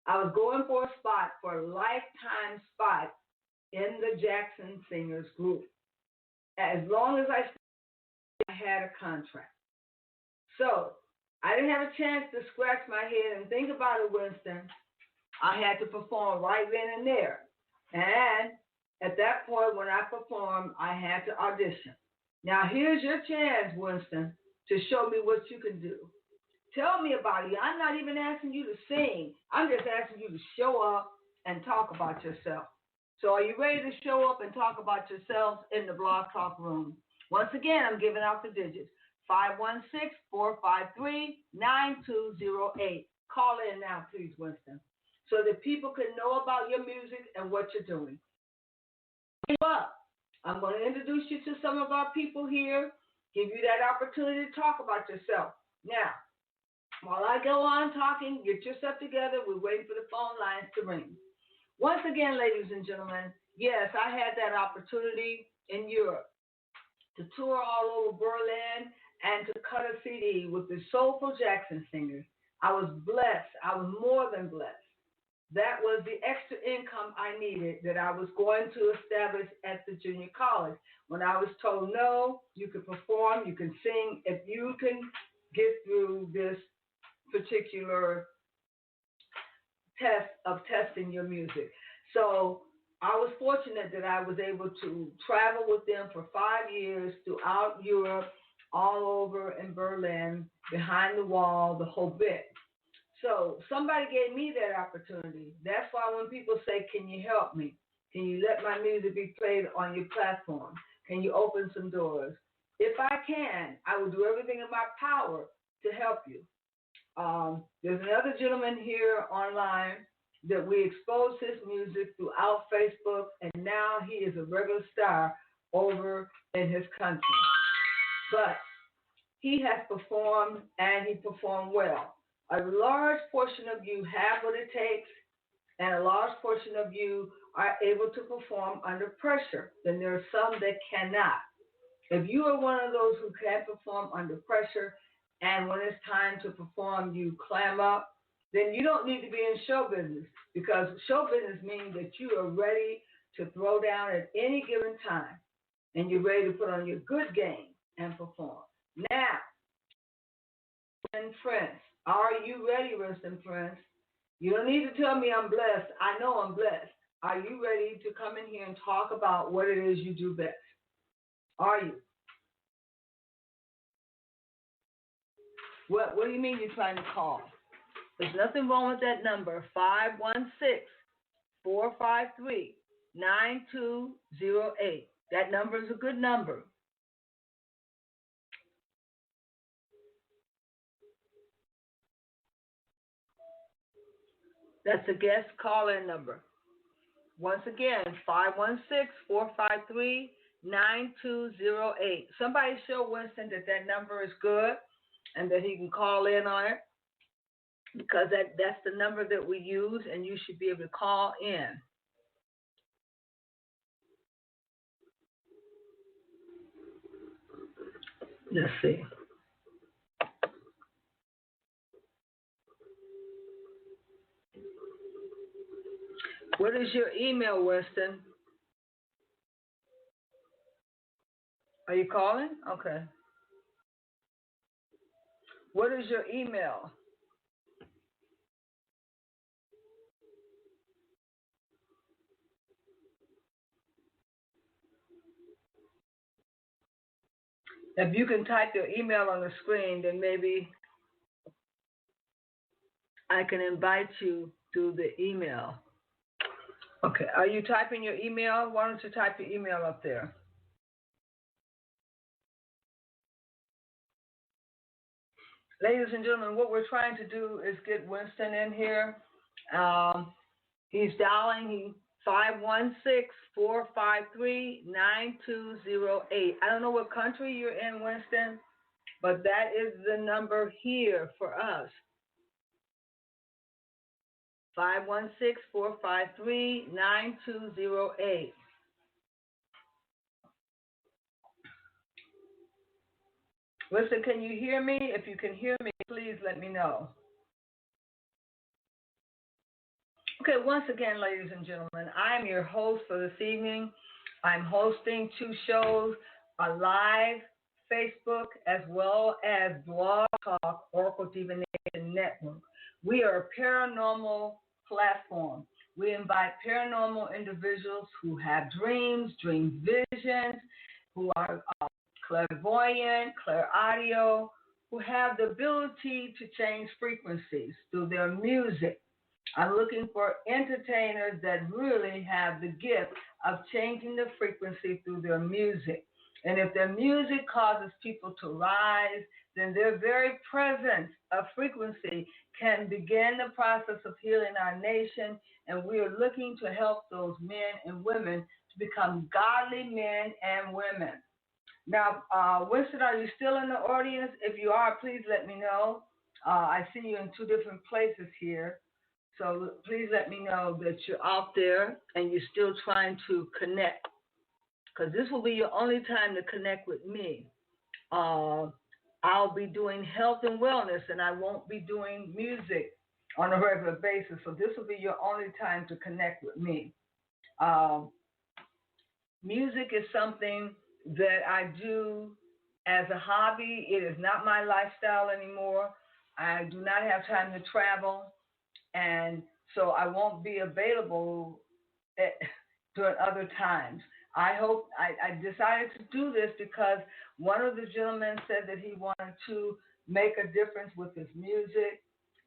B: I was going for a spot, for a lifetime spot in the Jackson Singers group. As long as I had a contract. So I didn't have a chance to scratch my head and think about it, Winston. I had to perform right then and there. And at that point, when I performed, I had to audition. Now, here's your chance, Winston, to show me what you can do. Tell me about it. I'm not even asking you to sing. I'm just asking you to show up and talk about yourself. So are you ready to show up and talk about yourselves in the Blog Talk room? Once again, I'm giving out the digits. 516-453-9208. Call in now, please, Winston, so that people can know about your music and what you're doing. I'm going to introduce you to some of our people here, give you that opportunity to talk about yourself. Now, while I go on talking, get yourself together. We're waiting for the phone lines to ring. Once again, ladies and gentlemen, yes, I had that opportunity in Europe to tour all over Berlin and to cut a CD with the Soulful Jackson Singers. I was blessed. I was more than blessed. That was the extra income I needed that I was going to establish at the junior college. When I was told, no, you can perform, you can sing, if you can get through this particular test of testing your music. So I was fortunate that I was able to travel with them for 5 years throughout Europe, all over in Berlin, behind the wall, the whole bit. So somebody gave me that opportunity. That's why when people say, can you help me? Can you let my music be played on your platform? Can you open some doors? If I can, I will do everything in my power to help you. There's another gentleman here online that we exposed his music throughout Facebook, and now he is a regular star over in his country. But he has performed, and he performed well. A large portion of you have what it takes, and a large portion of you are able to perform under pressure. Then there are some that cannot. If you are one of those who can perform under pressure, and when it's time to perform, you clam up, then you don't need to be in show business, because show business means that you are ready to throw down at any given time, and you're ready to put on your good game and perform. Now, friends, are you ready, Winston Prince? You don't need to tell me I'm blessed. I know I'm blessed. Are you ready to come in here and talk about what it is you do best? Are you? What do you mean you're trying to call? There's nothing wrong with that number, 516-453-9208. That number is a good number. That's a guest call-in number. Once again, 516-453-9208. Somebody show Winston that number is good and that he can call in on it, because that's the number that we use, and you should be able to call in. Let's see. What is your email, Winston? Are you calling? Okay. What is your email? If you can type your email on the screen, then maybe I can invite you through the email. Okay, are you typing your email? Why don't you type your email up there? Ladies and gentlemen, what we're trying to do is get Winston in here. He's dialing. 516-453-9208. I don't know what country you're in, Winston, but that is the number here for us. 516-453-9208. Winston, can you hear me? If you can hear me, please let me know. Okay, once again, ladies and gentlemen, I'm your host for this evening. I'm hosting two shows, a live Facebook as well as Blog Talk Oracle Divination Network. We are a paranormal platform. We invite paranormal individuals who have dreams, dream visions, who are clairvoyant, clairaudio, who have the ability to change frequencies through their music. I'm looking for entertainers that really have the gift of changing the frequency through their music. And if their music causes people to rise, then their very presence of frequency can begin the process of healing our nation. And we are looking to help those men and women to become godly men and women. Now, Winston, are you still in the audience? If you are, please let me know. I see you in two different places here. So please let me know that you're out there and you're still trying to connect, because this will be your only time to connect with me. I'll be doing health and wellness, and I won't be doing music on a regular basis. So this will be your only time to connect with me. Music is something that I do as a hobby. It is not my lifestyle anymore. I do not have time to travel, and so I won't be available during other times. I decided to do this because one of the gentlemen said that he wanted to make a difference with his music,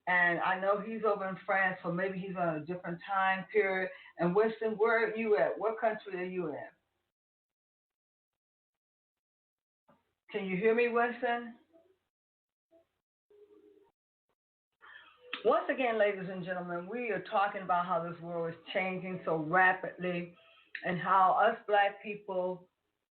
B: and I know he's over in France, so maybe he's on a different time period. And Winston, where are you at? What country are you in? Can you hear me, Winston? Once again, ladies and gentlemen, we are talking about how this world is changing so rapidly and how us black people,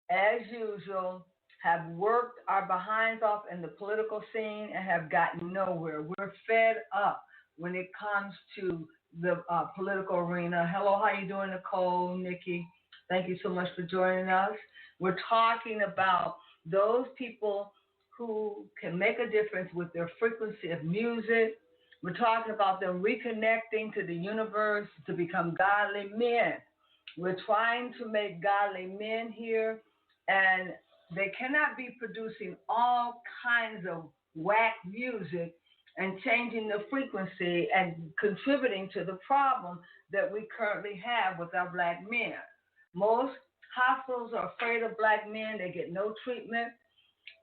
B: as usual, have worked our behinds off in the political scene and have gotten nowhere. We're fed up when it comes to the political arena. Hello, how you doing, Nicole, Nikki? Thank you so much for joining us. We're talking about those people who can make a difference with their frequency of music. We're talking about them reconnecting to the universe to become godly men. We're trying to make godly men here, and they cannot be producing all kinds of whack music and changing the frequency and contributing to the problem that we currently have with our black men. Most hospitals are afraid of black men. They get no treatment.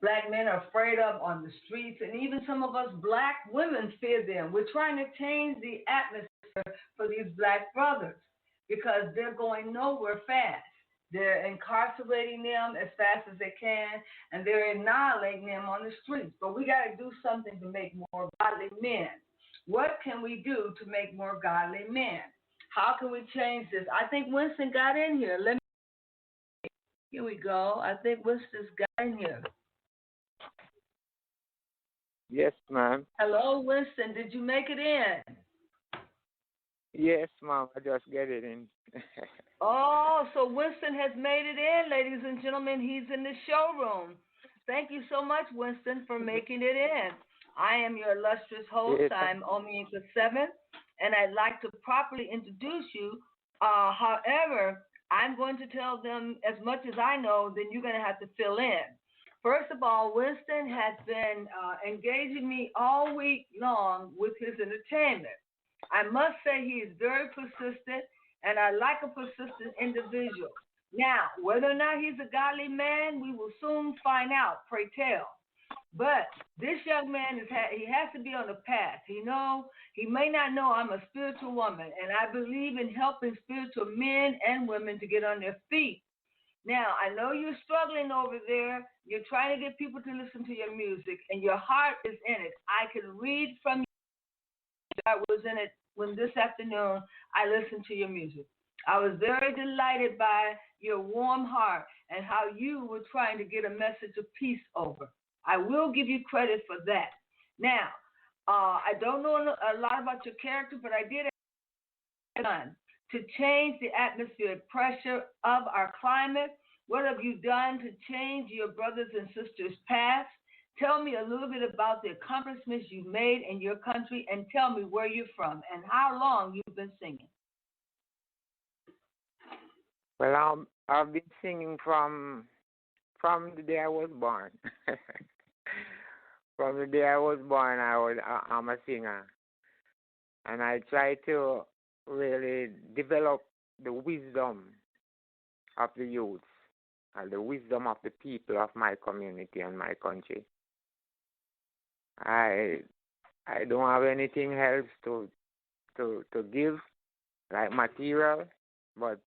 B: Black men are afraid of on the streets, and even some of us black women fear them. We're trying to change the atmosphere for these black brothers because they're going nowhere fast. They're incarcerating them as fast as they can, and they're annihilating them on the streets. But we got to do something to make more godly men. What can we do to make more godly men? How can we change this? I think Winston got in here. Here we go. I think Winston's got in here.
C: Yes, ma'am.
B: Hello, Winston. Did you make it in?
C: Yes, ma'am. I just get it in.
B: Oh, so Winston has made it in, ladies and gentlemen. He's in the showroom. Thank you so much, Winston, for making it in. I am your illustrious host.
C: Yes.
B: I'm Omiinka 7, and I'd like to properly introduce you. However, I'm going to tell them as much as I know, then you're going to have to fill in. First of all, Winston has been engaging me all week long with his entertainment. I must say he is very persistent, and I like a persistent individual. Now, whether or not he's a godly man, we will soon find out, pray tell. But this young man, he has to be on the path. He may not know I'm a spiritual woman, and I believe in helping spiritual men and women to get on their feet. Now, I know you're struggling over there. You're trying to get people to listen to your music, and your heart is in it. I can read from you. I was in it when this afternoon I listened to your music. I was very delighted by your warm heart and how you were trying to get a message of peace over. I will give you credit for that. Now, I don't know a lot about your character, but I did have done to change the atmospheric pressure of our climate. What have you done to change your brothers and sisters' paths? Tell me a little bit about the accomplishments you've made in your country and tell me where you're from and how long you've been singing.
C: Well, I've been singing from the day I was born. From the day I was born, I'm a singer, and I try to really develop the wisdom of the youth and the wisdom of the people of my community and my country. I I don't have anything else to give like material, but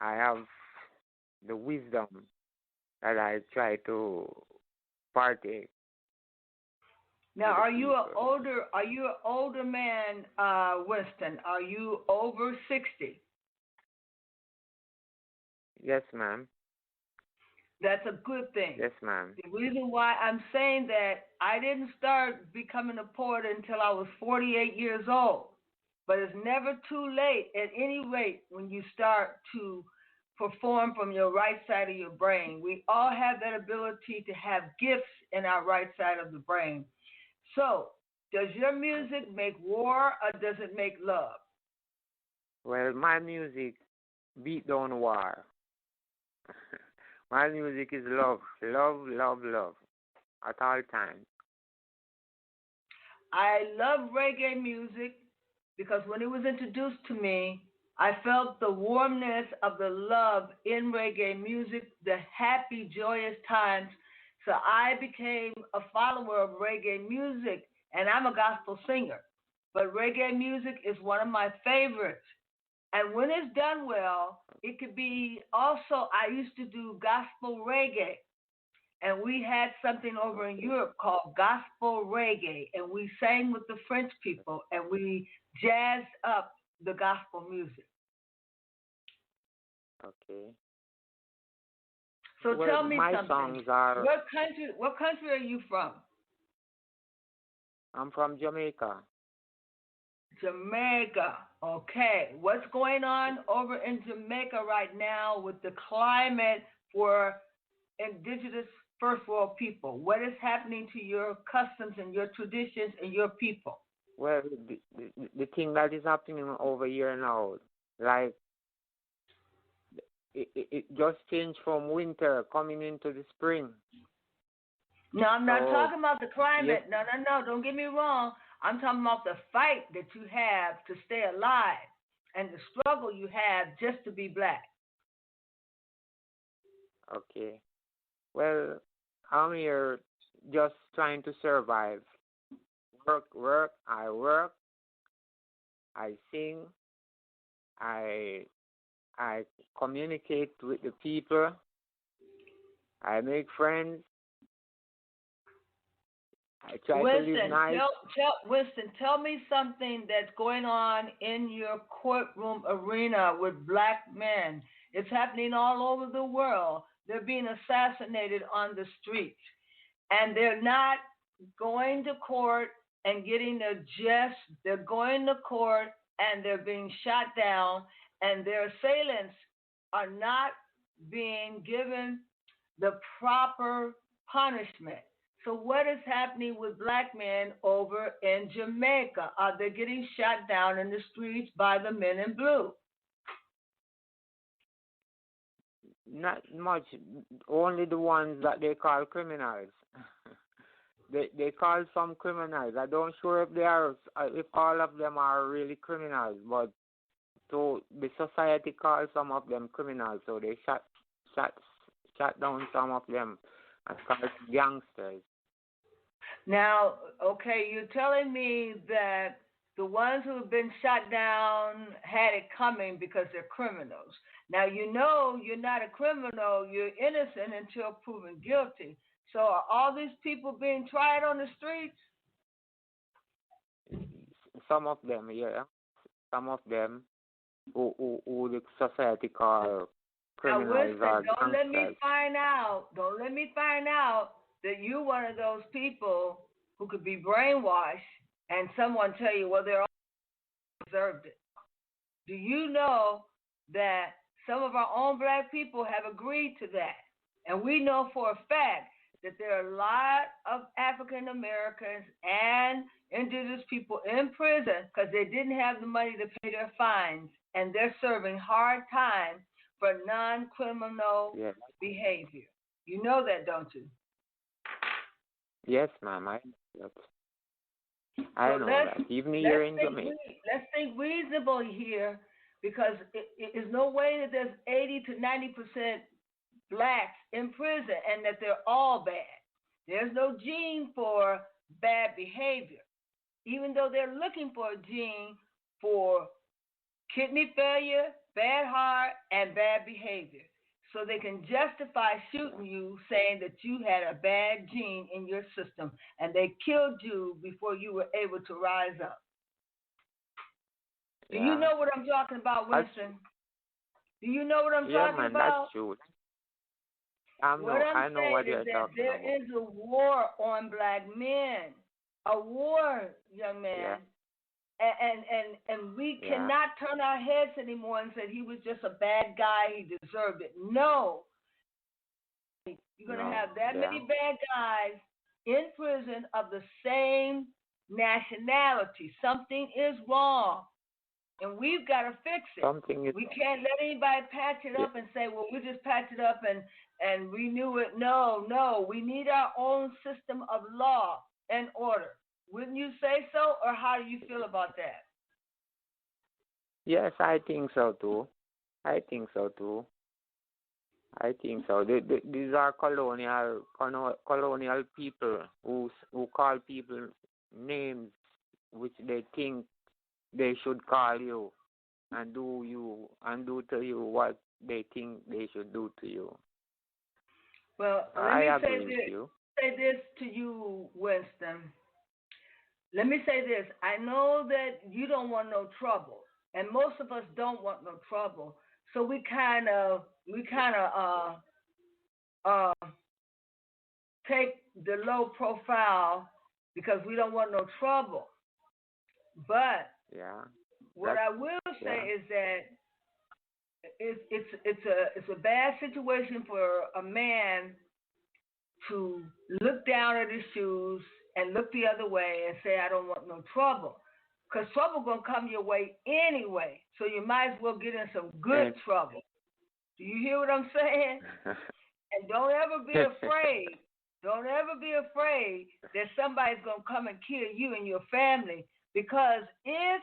C: I have the wisdom that I try to partake.
B: Now, are you an older man, Winston? Are you over 60?
C: Yes, ma'am.
B: That's a good thing.
C: Yes, ma'am.
B: The reason why I'm saying that I didn't start becoming a poet until I was 48 years old. But it's never too late at any rate when you start to perform from your right side of your brain. We all have that ability to have gifts in our right side of the brain. So, does your music make war or does it make love?
C: Well, my music beat down war. My music is love, love, love, love, at all times.
B: I love reggae music because when it was introduced to me, I felt the warmness of the love in reggae music, the happy, joyous times. So I became a follower of reggae music, and I'm a gospel singer. But reggae music is one of my favorites. And when it's done well, it could be also, I used to do gospel reggae. And we had something over in Europe called gospel reggae. And we sang with the French people and we jazzed up the gospel music.
C: Okay.
B: So
C: well,
B: tell me
C: my
B: something.
C: songs are.
B: What country are you from?
C: I'm from Jamaica.
B: Jamaica. Okay. What's going on over in Jamaica right now with the climate for indigenous first world people? What is happening to your customs and your traditions and your people?
C: Well, the thing that is happening over here now, like it just changed from winter coming into the spring.
B: No, I'm not
C: So,
B: talking about the climate.
C: yes,
B: No. Don't get me wrong. I'm talking about the fight that you have to stay alive and the struggle you have just to be black.
C: okay. Well, I'm here just trying to survive. Work. I sing. I I communicate with the people. I make friends. I try to live nice.
B: Winston, tell me something that's going on in your courtroom arena with black men. It's happening all over the world. They're being assassinated on the streets, and they're not going to court and getting their just. They're going to court and they're being shot down, and their assailants are not being given the proper punishment. So what is happening with black men over in Jamaica? Are they getting shot down in the streets by the men in blue?
C: Not much. Only the ones that they call criminals. They call some criminals. I don't sure if all of them are really criminals, but so the society calls some of them criminals. So they shot down some of them and called gangsters.
B: Now, okay, you're telling me that the ones who have been shot down had it coming because they're criminals. Now, you know you're not a criminal, you're innocent until proven guilty. So are all these people being tried on the streets?
C: Some of them, yeah. Some of them. who the society call
B: Now,
C: criminals
B: Winston,
C: or
B: don't let me
C: gangsters.
B: find out. Don't let me find out that you're one of those people who could be brainwashed and someone tell you, well, they're all deserved it. Do you know that some of our own black people have agreed to that? And we know for a fact that there are a lot of African Americans and indigenous people in prison because they didn't have the money to pay their fines, and they're serving hard time for non-criminal behavior. You know that, don't you?
C: Yes, ma'am. I
B: So
C: know that. Even here in Jamaica.
B: Let's think reasonable here, because it is no way that there's 80 to 90% blacks in prison and that they're all bad. There's no gene for bad behavior, even though they're looking for a gene for kidney failure, bad heart, and bad behavior. So they can justify shooting you, saying that you had a bad gene in your system and they killed you before you were able to rise up. Do you know what I'm talking about, Winston? Do you know what I'm talking
C: man,
B: about?
C: That's true.
B: I
C: know what you're talking about.
B: There is a war on black men, a war, young man.
C: Yeah.
B: And we cannot turn our heads anymore and say he was just a bad guy, he deserved it. No. You're going to have that many bad guys in prison of the same nationality. Something is wrong, and we've got to fix it. We can't let anybody patch it up and say, well, we just patch it up and renew it. No. We need our own system of law and order. Wouldn't you say so, or how do you feel about that?
C: Yes, I think so too. These are colonial people who call people names which they think they should call you and do to you what they think they should do to you.
B: Well, let me say this to you, Winston. Let me say this. I know that you don't want no trouble, and most of us don't want no trouble. So we kind of take the low profile because we don't want no trouble. But what I will say is that it's a bad situation for a man to look down at his shoes and look the other way and say, I don't want no trouble. Because trouble going to come your way anyway. So you might as well get in some good trouble. Do you hear what I'm saying? And don't ever be afraid. Don't ever be afraid that somebody's going to come and kill you and your family. Because if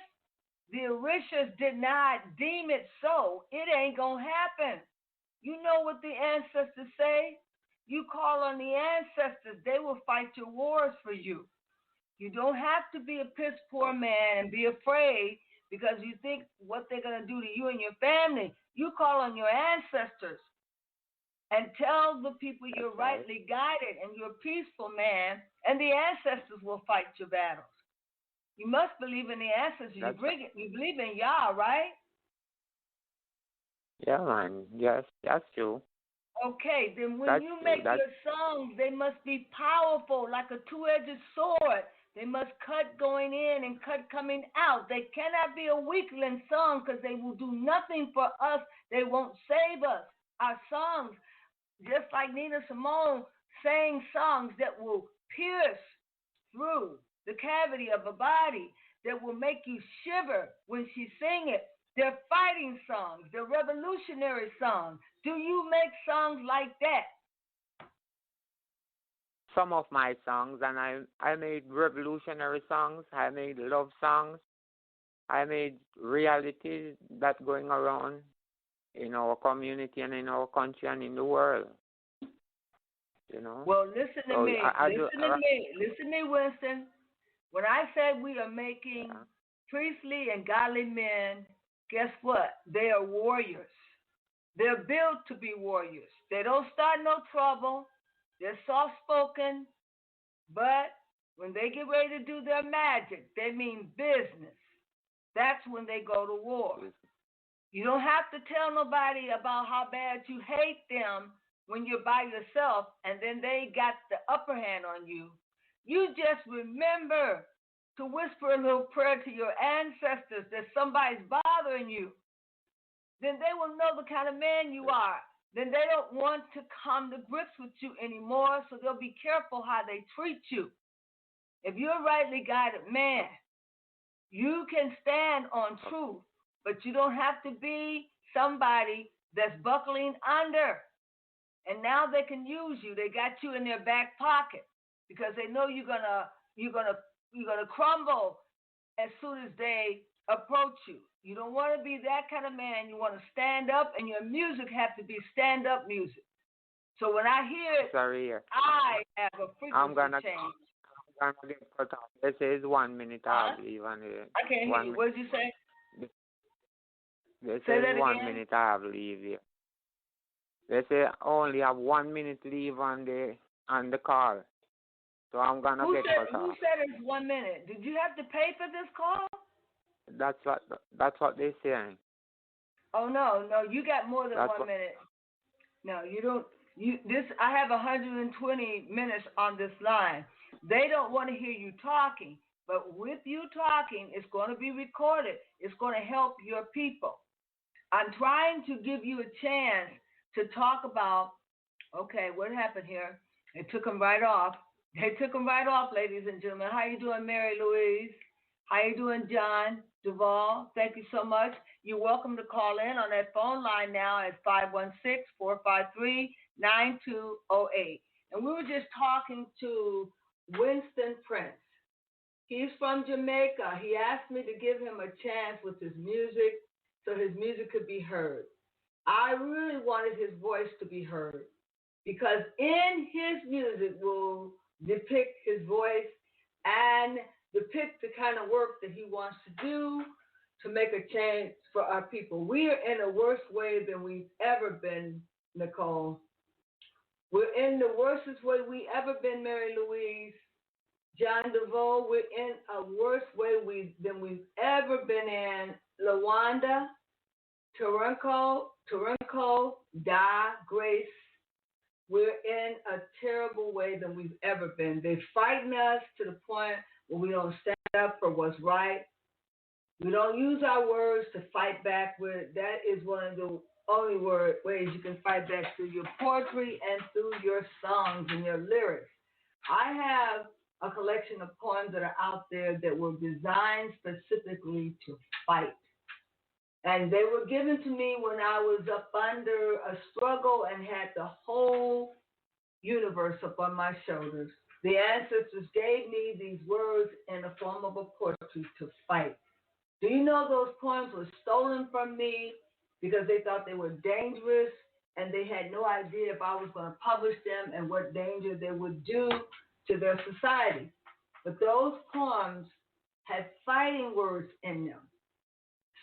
B: the Orishas did not deem it so, it ain't going to happen. You know what the ancestors say? You call on the ancestors, they will fight your wars for you. You don't have to be a piss poor man and be afraid because you think what they're going to do to you and your family. You call on your ancestors and tell the people you're rightly guided and you're a peaceful man, and the ancestors will fight your battles. You must believe in the ancestors. You believe in Yah, right?
C: Yeah, man. Yes, that's true.
B: Okay, then when you make your songs, they must be powerful, like a two-edged sword. They must cut going in and cut coming out. They cannot be a weakling song because they will do nothing for us. They won't save us. Our songs, just like Nina Simone sang songs that will pierce through the cavity of a body, that will make you shiver when she sing it. They're fighting songs. They're revolutionary songs. Do you make songs like that?
C: Some of my songs, and I made revolutionary songs. I made love songs. I made reality that's going around in our community and in our country and in the world. You know.
B: Well, listen to me. Listen to me, Winston. When I said we are making priestly and godly men, guess what? They are warriors. They're built to be warriors. They don't start no trouble. They're soft-spoken. But when they get ready to do their magic, they mean business. That's when they go to war. You don't have to tell nobody about how bad you hate them when you're by yourself and then they got the upper hand on you. You just remember to whisper a little prayer to your ancestors that somebody's bothering you. Then they will know the kind of man you are. Then they don't want to come to grips with you anymore, so they'll be careful how they treat you. If you're a rightly guided man, you can stand on truth, but you don't have to be somebody that's buckling under. And now they can use you. They got you in their back pocket because they know you're gonna crumble as soon as they approach you. You don't want to be that kind of man. You want to stand up, and your music has to be stand-up music. So when I hear it, I have a frequency change.
C: I'm gonna get cut off. They say it's 1 minute, I believe. And
B: I can't hear you. What did you say?
C: They say it's 1 minute, I believe. Yeah. They say only have 1 minute leave on the call. So I'm gonna get cut off.
B: Who said it's 1 minute? Did you have to pay for this call?
C: That's what they're saying.
B: Oh no, you got more than 1 minute. No, you don't. I have 120 minutes on this line. They don't want to hear you talking, but with you talking, it's going to be recorded. It's going to help your people. I'm trying to give you a chance to talk about. Okay, what happened here? They took them right off. Ladies and gentlemen. How you doing, Mary Louise? How you doing, John Duvall? Thank you so much. You're welcome to call in on that phone line now at 516-453-9208. And we were just talking to Winston Prince. He's from Jamaica. He asked me to give him a chance with his music so his music could be heard. I really wanted his voice to be heard because in his music will depict his voice and depict the kind of work that he wants to do to make a change for our people. We are in a worse way than we've ever been, Nicole. We're in the worstest way we ever been, Mary Louise. John DeVoe, we're in a worse way than we've ever been in. Lawanda, Toronto, Da, Grace, we're in a terrible way than we've ever been. They're fighting us to the point where we don't stand up for what's right. We don't use our words to fight back with. That is one of the only ways you can fight back, through your poetry and through your songs and your lyrics. I have a collection of poems that are out there that were designed specifically to fight. And they were given to me when I was up under a struggle and had the whole universe up on my shoulders. The ancestors gave me these words in the form of a poetry to fight. Do you know those poems were stolen from me because they thought they were dangerous and they had no idea if I was going to publish them and what danger they would do to their society. But those poems had fighting words in them.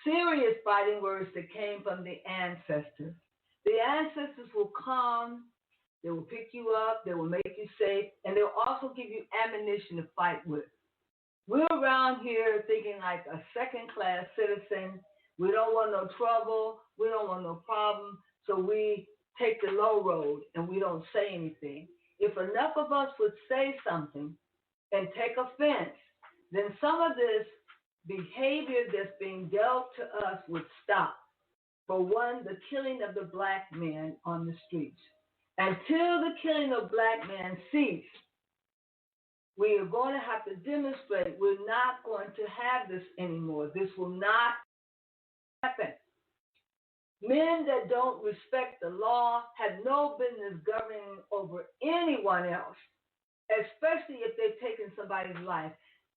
B: Serious fighting words that came from the ancestors. The ancestors will come, they will pick you up, they will make you safe, and they'll also give you ammunition to fight with. We're around here thinking like a second-class citizen. We don't want no trouble. We don't want no problem. So we take the low road and we don't say anything. If enough of us would say something and take offense, then some of this behavior that's being dealt to us would stop. For one, the killing of the black men on the streets. Until the killing of black men cease, we are going to have to demonstrate we're not going to have this anymore. This will not happen. Men that don't respect the law have no business governing over anyone else, especially if they've taken somebody's life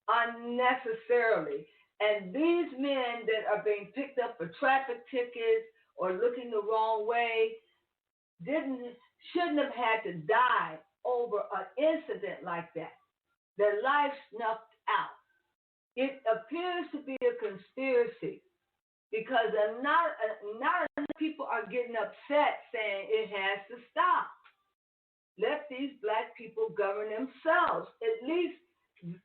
B: unnecessarily. And these men that are being picked up for traffic tickets or looking the wrong way shouldn't have had to die over an incident like that. Their life snuffed out. It appears to be a conspiracy because not enough people are getting upset saying it has to stop. Let these black people govern themselves. At least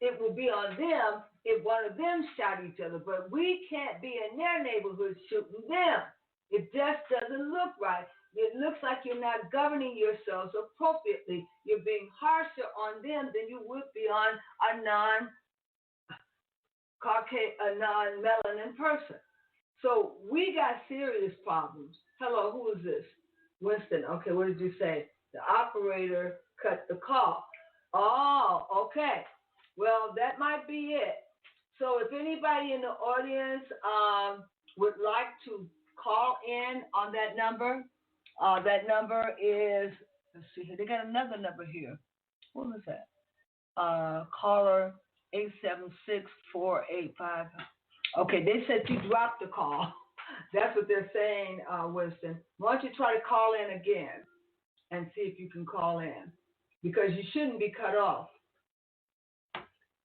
B: it will be on them if one of them shot each other, but we can't be in their neighborhood shooting them. It just doesn't look right. It looks like you're not governing yourselves appropriately. You're being harsher on them than you would be on a non-melanin person. So we got serious problems. Hello, who is this? Winston. Okay, what did you say? The operator cut the call. Oh, okay. Well, that might be it. So if anybody in the audience would like to call in on that number is, let's see here, they got another number here. What was that? Caller 876-485. Okay, they said you dropped the call. That's what they're saying, Winston. Why don't you try to call in again and see if you can call in, because you shouldn't be cut off.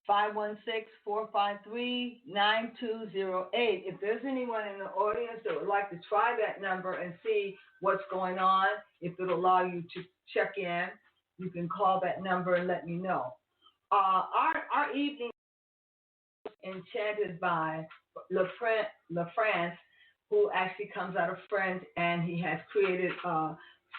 B: 516-453-9208. If there's anyone in the audience that would like to try that number and see what's going on, if it'll allow you to check in, you can call that number and let me know. Our evening is enchanted by LaFrance, who actually comes out of France, and he has created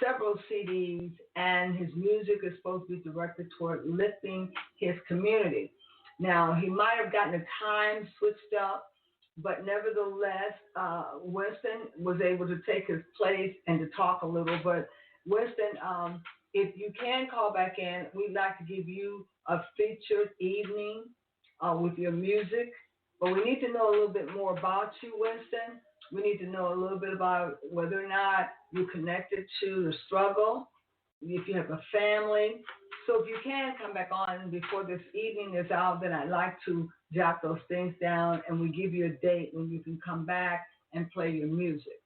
B: several CDs, and his music is supposed to be directed toward lifting his community. Now, he might have gotten the time switched up, but nevertheless, Winston was able to take his place and to talk a little. But Winston, if you can call back in, we'd like to give you a featured evening with your music. But we need to know a little bit more about you, Winston. We need to know a little bit about whether or not you're connected to the struggle, if you have a family. So if you can come back on before this evening is out, then I'd like to jot those things down, and we give you a date when you can come back and play your music.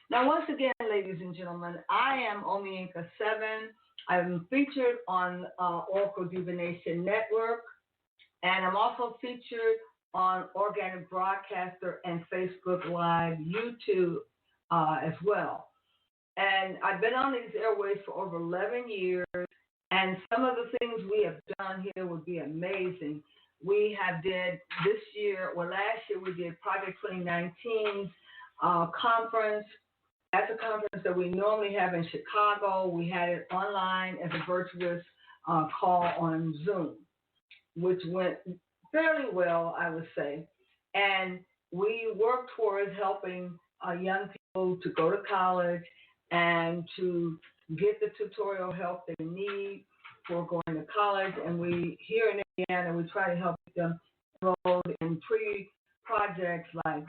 B: Now, once again, ladies and gentlemen, I am Omienka 7. I'm featured on Oracle Divination Network, and I'm also featured on Organic Broadcaster and Facebook Live, YouTube as well. And I've been on these airways for over 11 years, and some of the things we have done here would be amazing. We have did this year, well, last year we did Project 2019 conference. That's a conference that we normally have in Chicago. We had it online as a virtuous call on Zoom, which went fairly well, I would say. And we work towards helping young people to go to college and to get the tutorial help they need for going to college. And we, here in Indiana, we try to help them enroll in pre-projects like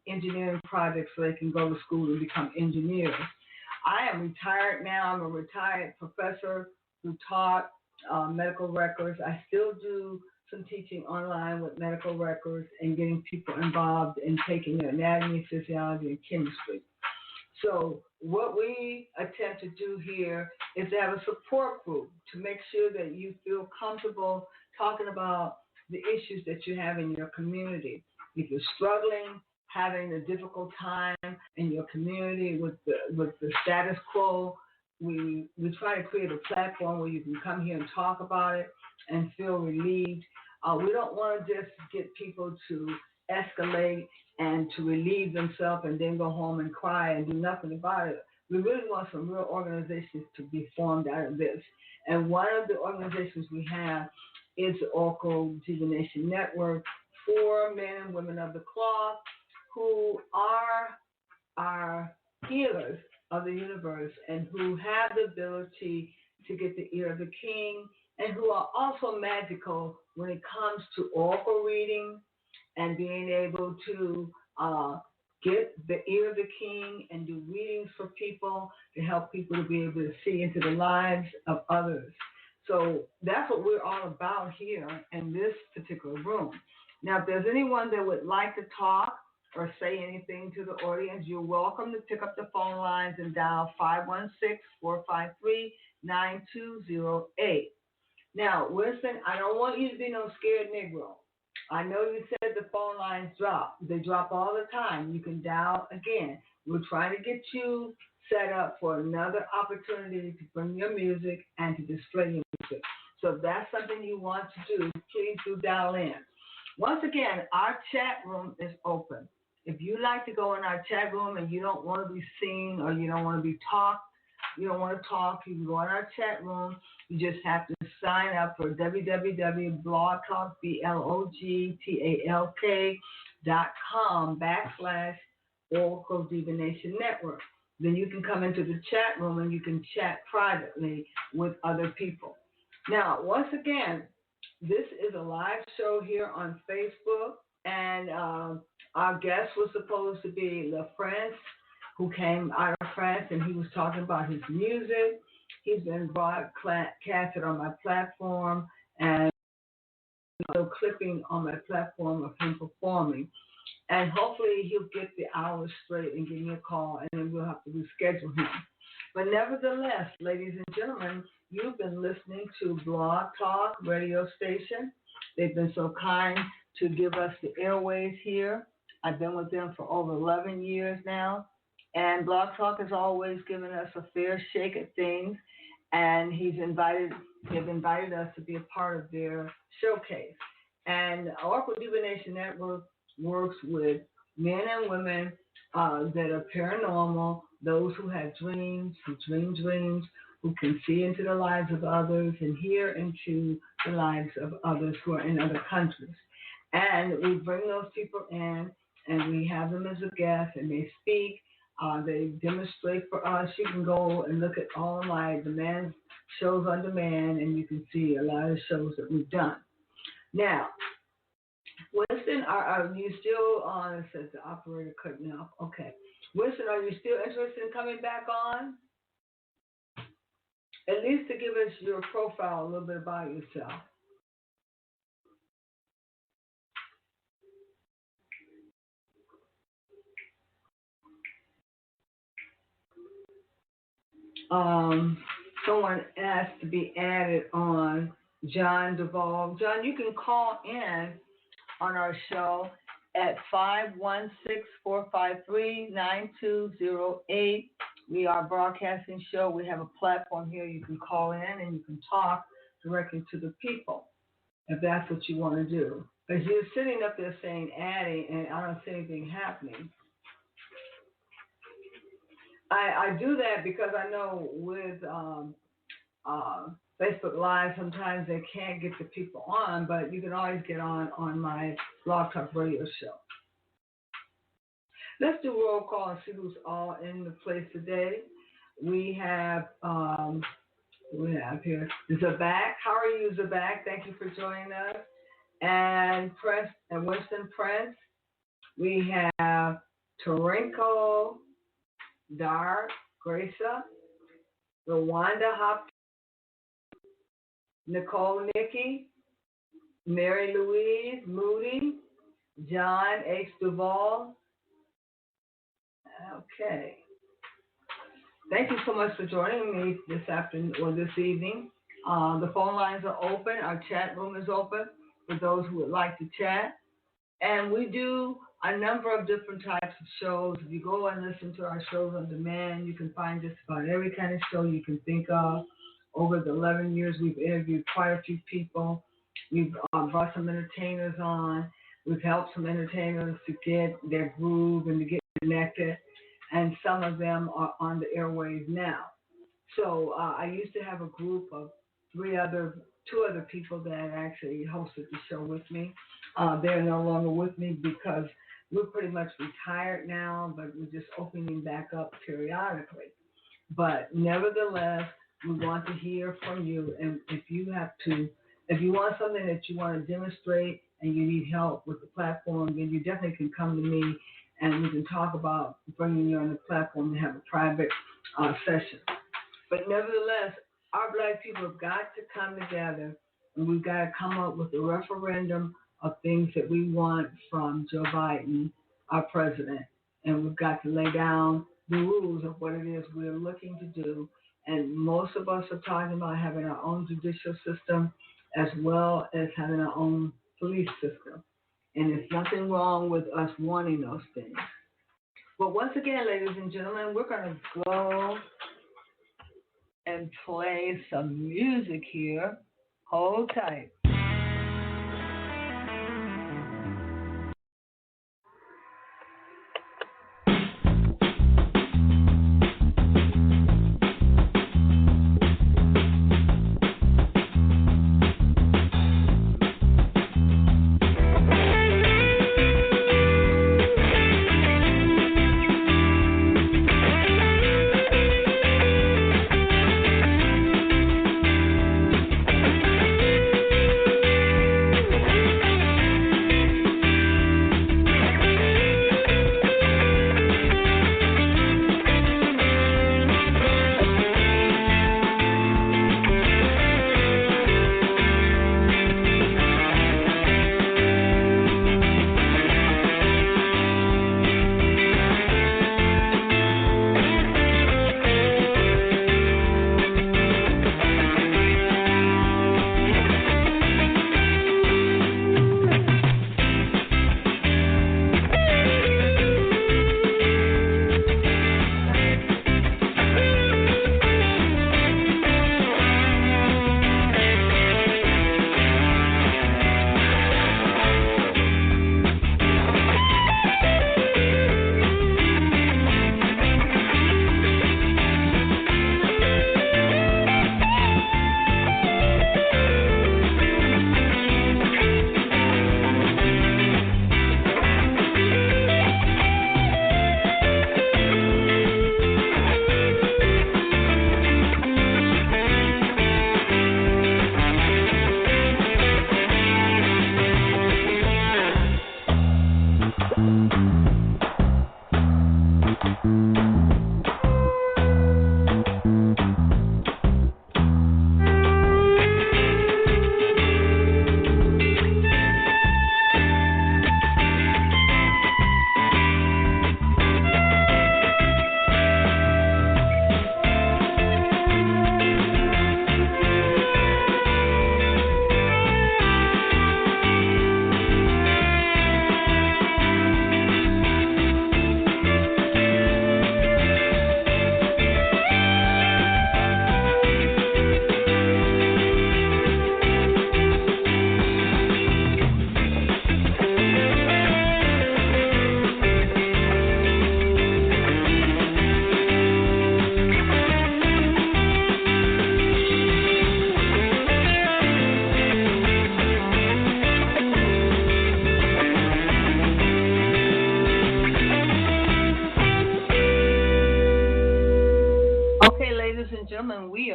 B: engineering projects so they can go to school and become engineers. I am retired now. I'm a retired professor who taught medical records. I still do some teaching online with medical records and getting people involved in taking their anatomy, physiology, and chemistry. So what we attempt to do here is to have a support group to make sure that you feel comfortable talking about the issues that you have in your community. If you're struggling, having a difficult time in your community with the status quo, we try to create a platform where you can come here and talk about it and feel relieved. We don't want to just get people to escalate and to relieve themselves and then go home and cry and do nothing about it. We really want some real organizations to be formed out of this. And one of the organizations we have is the Oracle Divination Network for men and women of the cloth who are healers of the universe and who have the ability to get the ear of the king, and who are also magical when it comes to oracle reading and being able to get the ear of the king and do readings for people to help people to be able to see into the lives of others. So that's what we're all about here in this particular room. Now, if there's anyone that would like to talk or say anything to the audience, you're welcome to pick up the phone lines and dial 516-453-9208. Now, Winston, I don't want you to be no scared Negro. I know you said the phone lines drop. They drop all the time. You can dial again. We're trying to get you set up for another opportunity to bring your music and to display your music. So if that's something you want to do, please do dial in. Once again, our chat room is open. If you like to go in our chat room and you don't want to be seen or you don't want to be talked, you don't want to talk, you can go in our chat room. You just have to sign up for www.blogtalk.com/Oracle Divination Network. Then you can come into the chat room and you can chat privately with other people. Now, once again, this is a live show here on Facebook, and our guest was supposed to be Le France, who came out of France, and he was talking about his music. He's been broadcasted on my platform, and a clipping on my platform of him performing. And hopefully he'll get the hours straight and give me a call, and then we'll have to reschedule him. But nevertheless, ladies and gentlemen, you've been listening to Blog Talk radio station. They've been so kind to give us the airways here. I've been with them for over 11 years now. And Blog Talk has always given us a fair shake at things. And they've invited us to be a part of their showcase. And Oracle Divination Network works with men and women that are paranormal, those who have dreams, who dream dreams, who can see into the lives of others and hear into the lives of others who are in other countries. And we bring those people in, and we have them as a guest, and they speak. They demonstrate for us. You can go and look at all of my demand shows on demand, and you can see a lot of shows that we've done. Now, Winston, are you still on? It says the operator cutting off. Okay. Winston, are you still interested in coming back on? At least to give us your profile, a little bit about yourself. Someone asked to be added on, John Duvall. John, you can call in on our show at 516-453-9208. We are a broadcasting show. We have a platform here. You can call in and you can talk directly to the people if that's what you want to do. Because you're sitting up there saying adding, and I don't see anything happening. I do that because I know with Facebook Live, sometimes they can't get the people on, but you can always get on my Blog Talk radio show. Let's do roll call and see who's all in the place today. We have here Zabak. How are you, Zabak? Thank you for joining us. And Winston Prince. We have Torinko, Dar, Gracia, Rwanda Hopkins, Nicole Nicky, Mary Louise Moody, John H. Duvall. Okay. Thank you so much for joining me this afternoon or this evening. The phone lines are open. Our chat room is open for those who would like to chat. And we do a number of different types of shows. If you go and listen to our shows on demand, you can find just about every kind of show you can think of. Over the 11 years, we've interviewed quite a few people. We've brought some entertainers on. We've helped some entertainers to get their groove and to get connected. And some of them are on the airwaves now. So I used to have a group of two other people that actually hosted the show with me. They're no longer with me because we're pretty much retired now, but we're just opening back up periodically. But nevertheless, we want to hear from you. And if you want something that you want to demonstrate and you need help with the platform, then you definitely can come to me and we can talk about bringing you on the platform and have a private session. But nevertheless, our Black people have got to come together, and we've got to come up with a referendum of things that we want from Joe Biden, our president. And we've got to lay down the rules of what it is we're looking to do. And most of us are talking about having our own judicial system as well as having our own police system. And there's nothing wrong with us wanting those things. But once again, ladies and gentlemen, we're going to go and play some music here. Hold tight.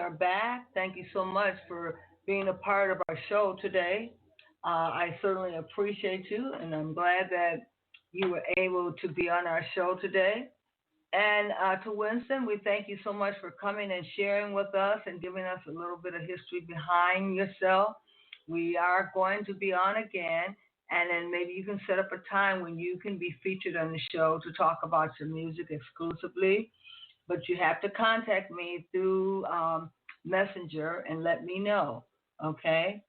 B: are back. Thank you so much for being a part of our show today. I certainly appreciate you, and I'm glad that you were able to be on our show today. And to Winston, we thank you so much for coming and sharing with us and giving us a little bit of history behind yourself. We are going to be on again, and then maybe you can set up a time when you can be featured on the show to talk about your music exclusively. But you have to contact me through Messenger and let me know, okay?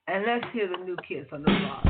B: And let's hear the new kids on the block.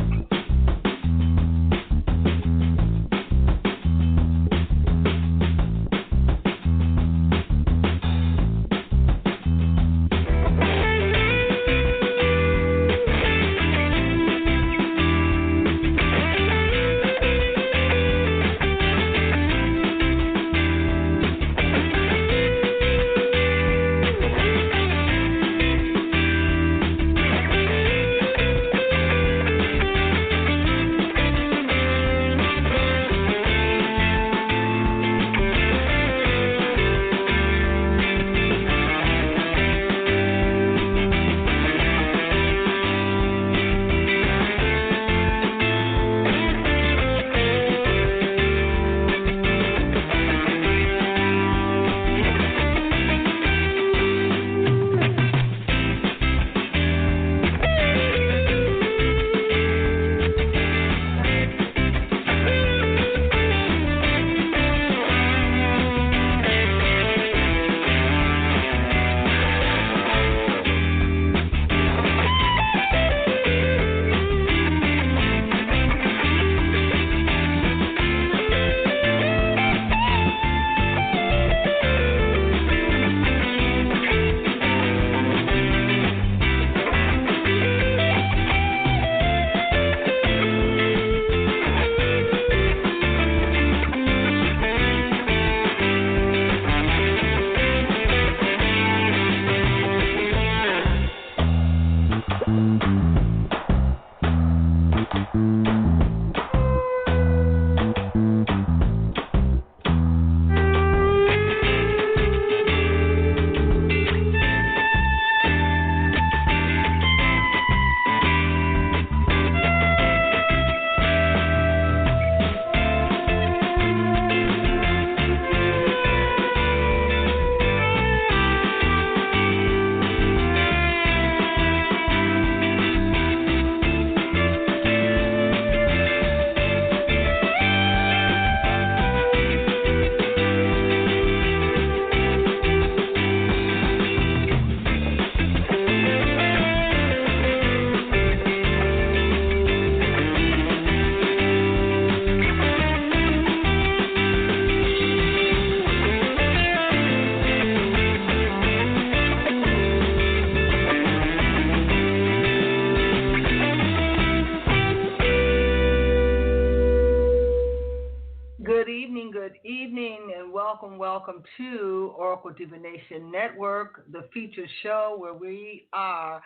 B: Welcome to Oracle Divination Network, the featured show where we are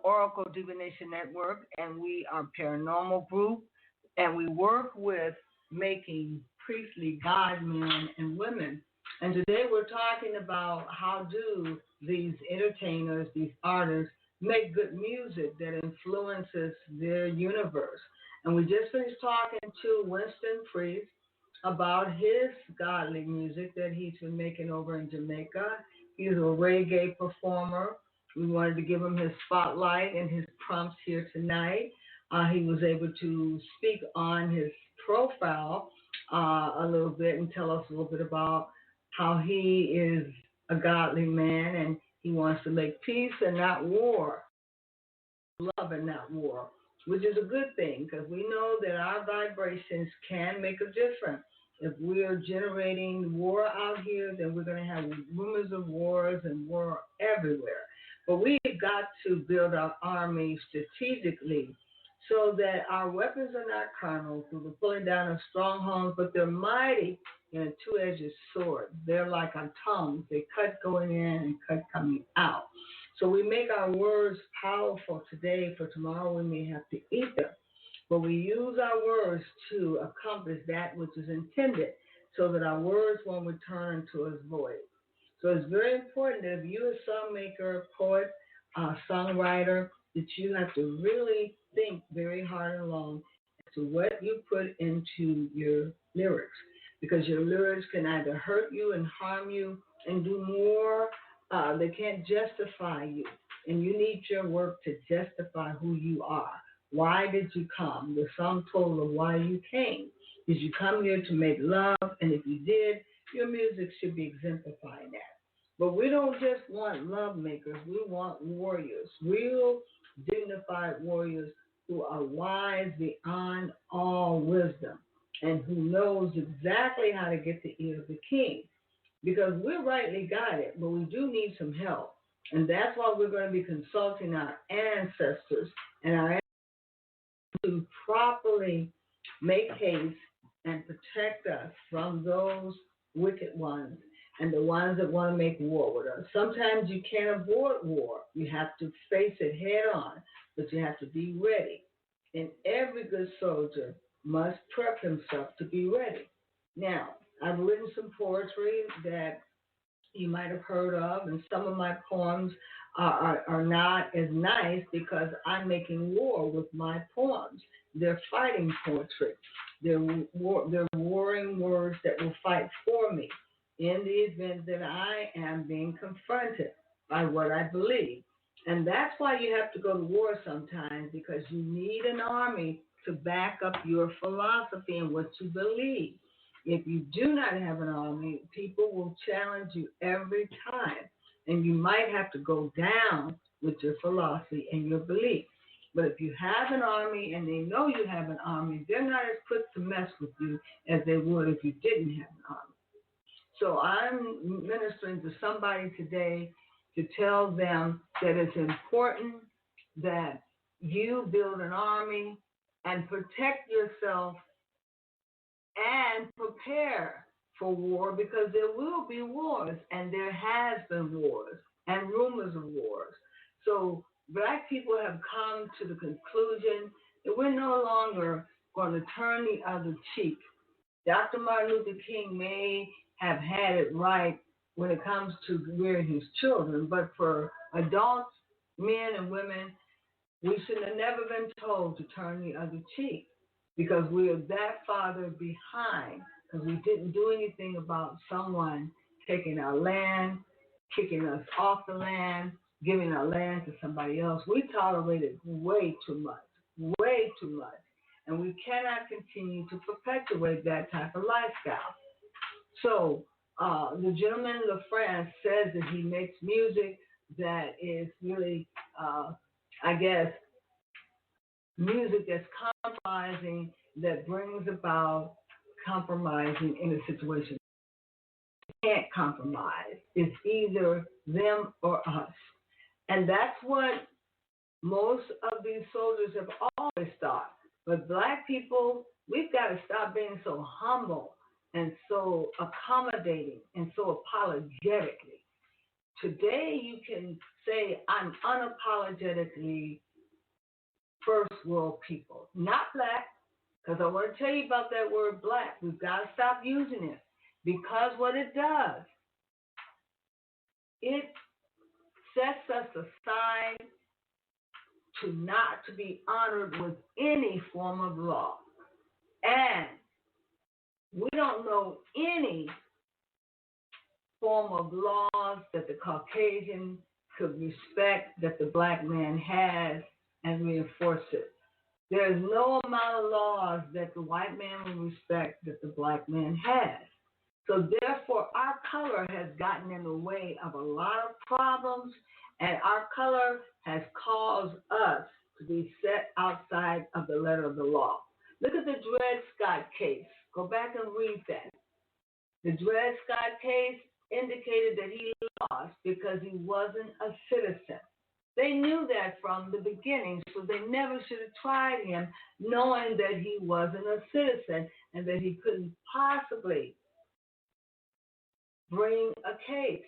B: Oracle Divination Network, and we are paranormal group, and we work with making priestly god men and women. And today we're talking about how do these entertainers, these artists, make good music that influences their universe. And we just finished talking to Winston Priest about his godly music that he's been making over in Jamaica. He's a reggae performer. We wanted to give him his spotlight and his prompts here tonight. He was able to speak on his profile a little bit and tell us a little bit about how he is a godly man and he wants to make peace and not war, love and not war, which is a good thing because we know that our vibrations can make a difference. If we are generating war out here, then we're going to have rumors of wars and war everywhere. But we've got to build our army strategically so that our weapons are not carnal through the pulling down of strongholds, but they're mighty in a two-edged sword. They're like our tongues. They cut going in and cut coming out. So we make our words powerful today, for tomorrow we may have to eat them. But we use our words to accomplish that which is intended so that our words won't return to us void. So it's very important that if you're a songmaker, poet, songwriter, that you have to really think very hard and long as to what you put into your lyrics. Because your lyrics can either hurt you and harm you and do more, they can't justify you. And you need your work to justify who you are. Why did you come? The sum total of why you came. Did you come here to make love? And if you did, your music should be exemplifying that. But we don't just want love makers, we want warriors, real dignified warriors who are wise beyond all wisdom and who knows exactly how to get the ear of the king. Because we're rightly guided, but we do need some help. And that's why we're going to be consulting our ancestors and our to properly make haste and protect us from those wicked ones and the ones that want to make war with us. Sometimes you can't avoid war. You have to face it head on, but you have to be ready. And every good soldier must prep himself to be ready. Now, I've written some poetry that you might have heard of, and some of my poems are not as nice because I'm making war with my poems. They're fighting poetry. They're warring words that will fight for me in the event that I am being confronted by what I believe. And that's why you have to go to war sometimes, because you need an army to back up your philosophy and what you believe. If you do not have an army, people will challenge you every time, and you might have to go down with your philosophy and your belief. But if you have an army and they know you have an army, they're not as quick to mess with you as they would if you didn't have an army. So I'm ministering to somebody today to tell them that it's important that you build an army and protect yourself and prepare for war, because there will be wars, and there has been wars and rumors of wars. So black people have come to the conclusion that we're no longer going to turn the other cheek. Dr. Martin Luther King may have had it right when it comes to rearing his children, but for adults, men and women, we should have never been told to turn the other cheek, because we are that farther behind, because we didn't do anything about someone taking our land, kicking us off the land, giving our land to somebody else. We tolerated way too much. And we cannot continue to perpetuate that type of lifestyle. So the gentleman LaFrance says that he makes music that is really, I guess, music that's compromising, that brings about compromising in a situation. You can't compromise. It's either them or us. And that's what most of these soldiers have always thought. But black people, we've got to stop being so humble and so accommodating and so apologetically. Today you can say, I'm unapologetically first world people, not black, because I want to tell you about that word black. We've got to stop using it, because what it does, it sets us aside to not to be honored with any form of law. And we don't know any form of laws that the Caucasian could respect that the black man has and reinforce it. There is no amount of laws that the white man will respect that the black man has. So therefore, our color has gotten in the way of a lot of problems, and our color has caused us to be set outside of the letter of the law. Look at the Dred Scott case. Go back and read that. The Dred Scott case indicated that he lost because he wasn't a citizen. They knew that from the beginning, so they never should have tried him, knowing that he wasn't a citizen and that he couldn't possibly bring a case.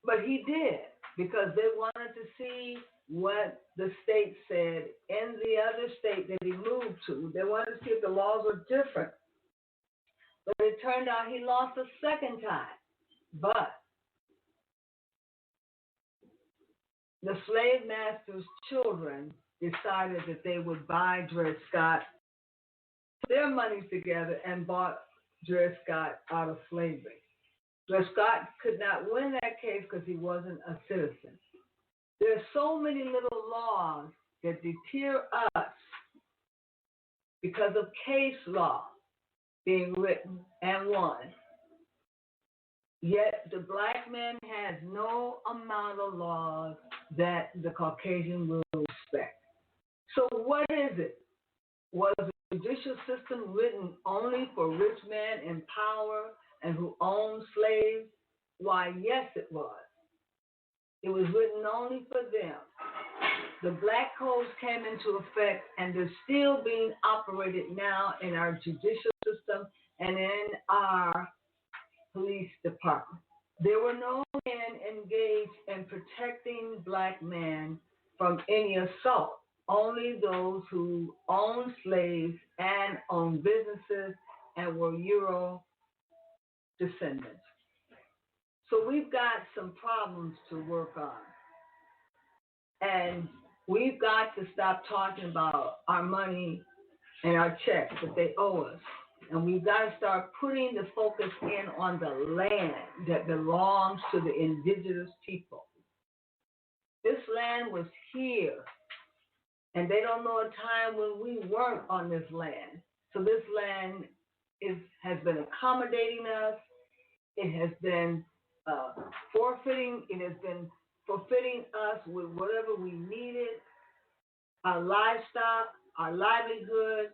B: But he did, because they wanted to see what the state said in the other state that he moved to. They wanted to see if the laws were different. But it turned out he lost a second time. But the slave master's children decided that they would buy Dred Scott, put their money together, and bought Dred Scott out of slavery. Dred Scott could not win that case because he wasn't a citizen. There are so many little laws that deter us because of case law being written and won. Yet the black man has no amount of laws that the Caucasian will respect. So what is it? Was the judicial system written only for rich men in power and who owned slaves? Why, yes, it was. It was written only for them. The black codes came into effect, and they're still being operated now in our judicial system and in our police department. There were no men engaged in protecting black men from any assault. Only those who owned slaves and owned businesses and were Euro descendants. So we've got some problems to work on. And we've got to stop talking about our money and our checks that they owe us. And we've got to start putting the focus in on the land that belongs to the indigenous people. This land was here, and they don't know a time when we weren't on this land. So this land has been accommodating us. It has been forfeiting. It has been forfeiting us with whatever we needed, our livestock, our livelihood,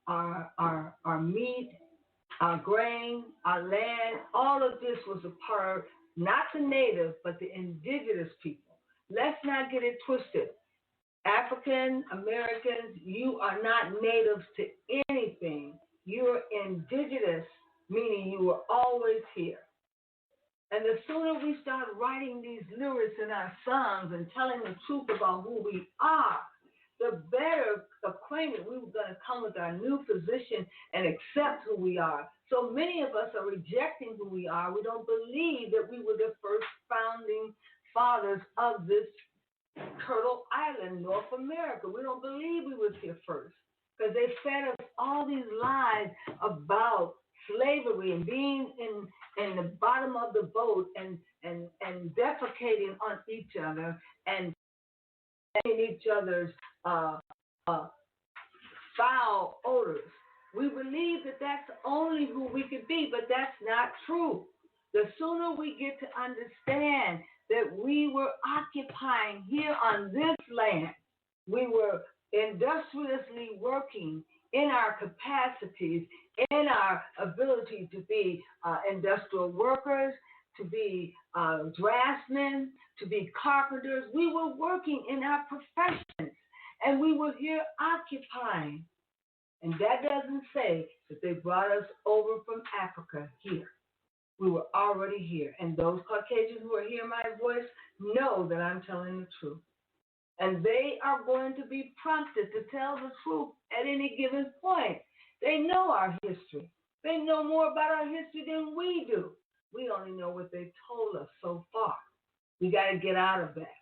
B: our meat, our grain, our land. All of this was a part, not the native, but the indigenous people. Let's not get it twisted. African Americans, you are not natives to anything. You're indigenous, meaning you were always here. And the sooner we start writing these lyrics in our songs and telling the truth about who we are, the better acquainted we were going to come with our new position and accept who we are. So many of us are rejecting who we are. We don't believe that we were the first founding fathers of this Turtle Island, North America. We don't believe we was here first because they fed us all these lies about slavery and being in the bottom of the boat and defecating on each other and in each other's foul odors. We believe that that's only who we could be, but that's not true. The sooner we get to understand that we were occupying here on this land, we were industriously working in our capacities, in our ability to be industrial workers, to be draftsmen, to be carpenters. We were working in our professions, and we were here occupying. And that doesn't say that they brought us over from Africa here. We were already here. And those Caucasians who are hearing my voice know that I'm telling the truth. And they are going to be prompted to tell the truth at any given point. They know our history. They know more about our history than we do. We only know what they told us so far. We got to get out of that.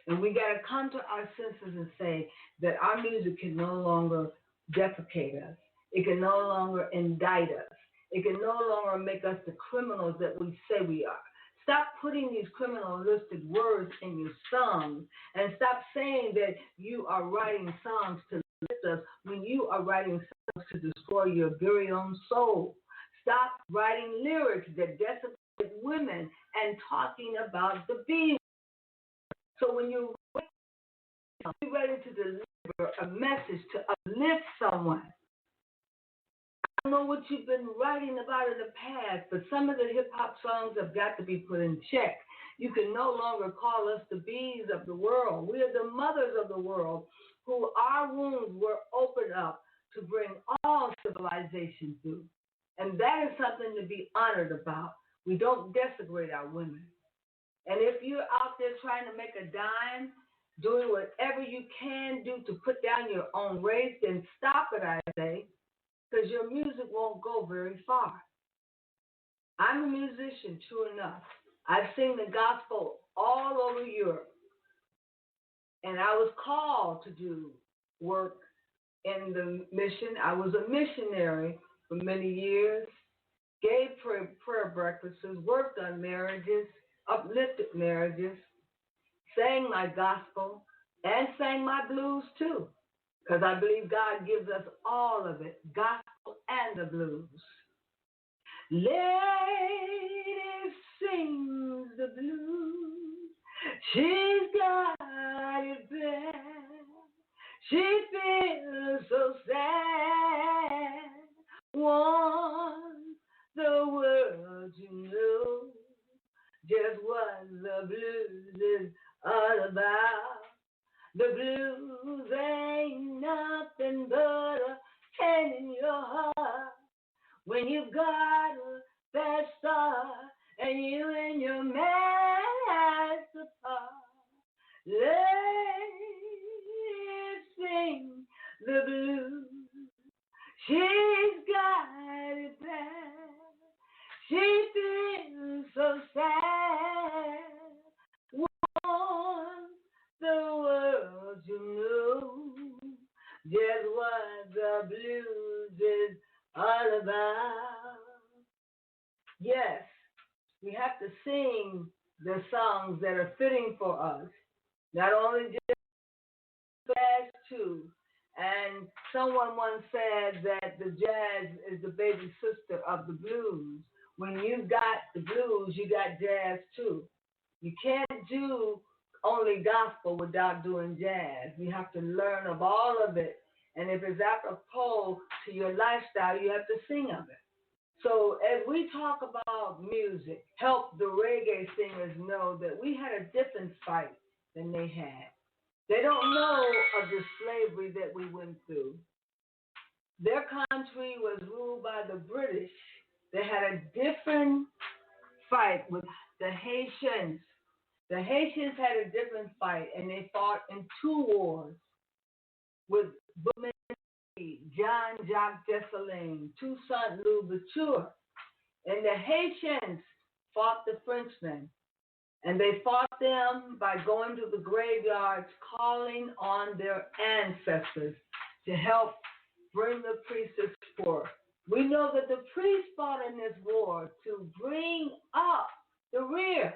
B: And we got to come to our senses and say that our music can no longer defecate us. It can no longer indict us. It can no longer make us the criminals that we say we are. Stop putting these criminalistic words in your songs and stop saying that you are writing songs to lift us when you are writing songs to destroy your very own soul. Stop writing lyrics that decimate women and talking about the being. So when you're ready to deliver a message to uplift someone, I don't know what you've been writing about in the past, but some of the hip-hop songs have got to be put in check. You can no longer call us the bees of the world. We are the mothers of the world who our wombs were opened up to bring all civilization through. And that is something to be honored about. We don't desecrate our women. And if you're out there trying to make a dime, doing whatever you can do to put down your own race, then stop it, I say, because your music won't go very far. I'm a musician, true enough. I've sing the gospel all over Europe. And I was called to do work in the mission. I was a missionary for many years, gave prayer breakfasts, worked on marriages, uplifted marriages, sang my gospel, and sang my blues too. Because I believe God gives us all of it, gospel and the blues. Lady sings the blues. She's got it bad. She feels so sad. Wants the world to know just what the blues is all about. The blues ain't nothing but a pain in your heart. When you got a bad start and you and your man apart, let's sing the blues. She's got it bad. She feels so sad. Want the world to know just what the blues is all about. Yes, we have to sing the songs that are fitting for us. Not only just jazz too. And someone once said that the jazz is the baby sister of the blues. When you got the blues, you got jazz too. You can't do only gospel without doing jazz. You have to learn of all of it. And if it's apropos to your lifestyle, you have to sing of it. So as we talk about music, help the reggae singers know that we had a different fight than they had. They don't know of the slavery that we went through. Their country was ruled by the British. They had a different fight with the Haitians. The Haitians had a different fight, and they fought in two wars with Bookman, John Jacques Dessalines, Toussaint Louverture. And the Haitians fought the Frenchmen. And they fought them by going to the graveyards, calling on their ancestors to help bring the priestess forth. We know that the priests fought in this war to bring up the rear.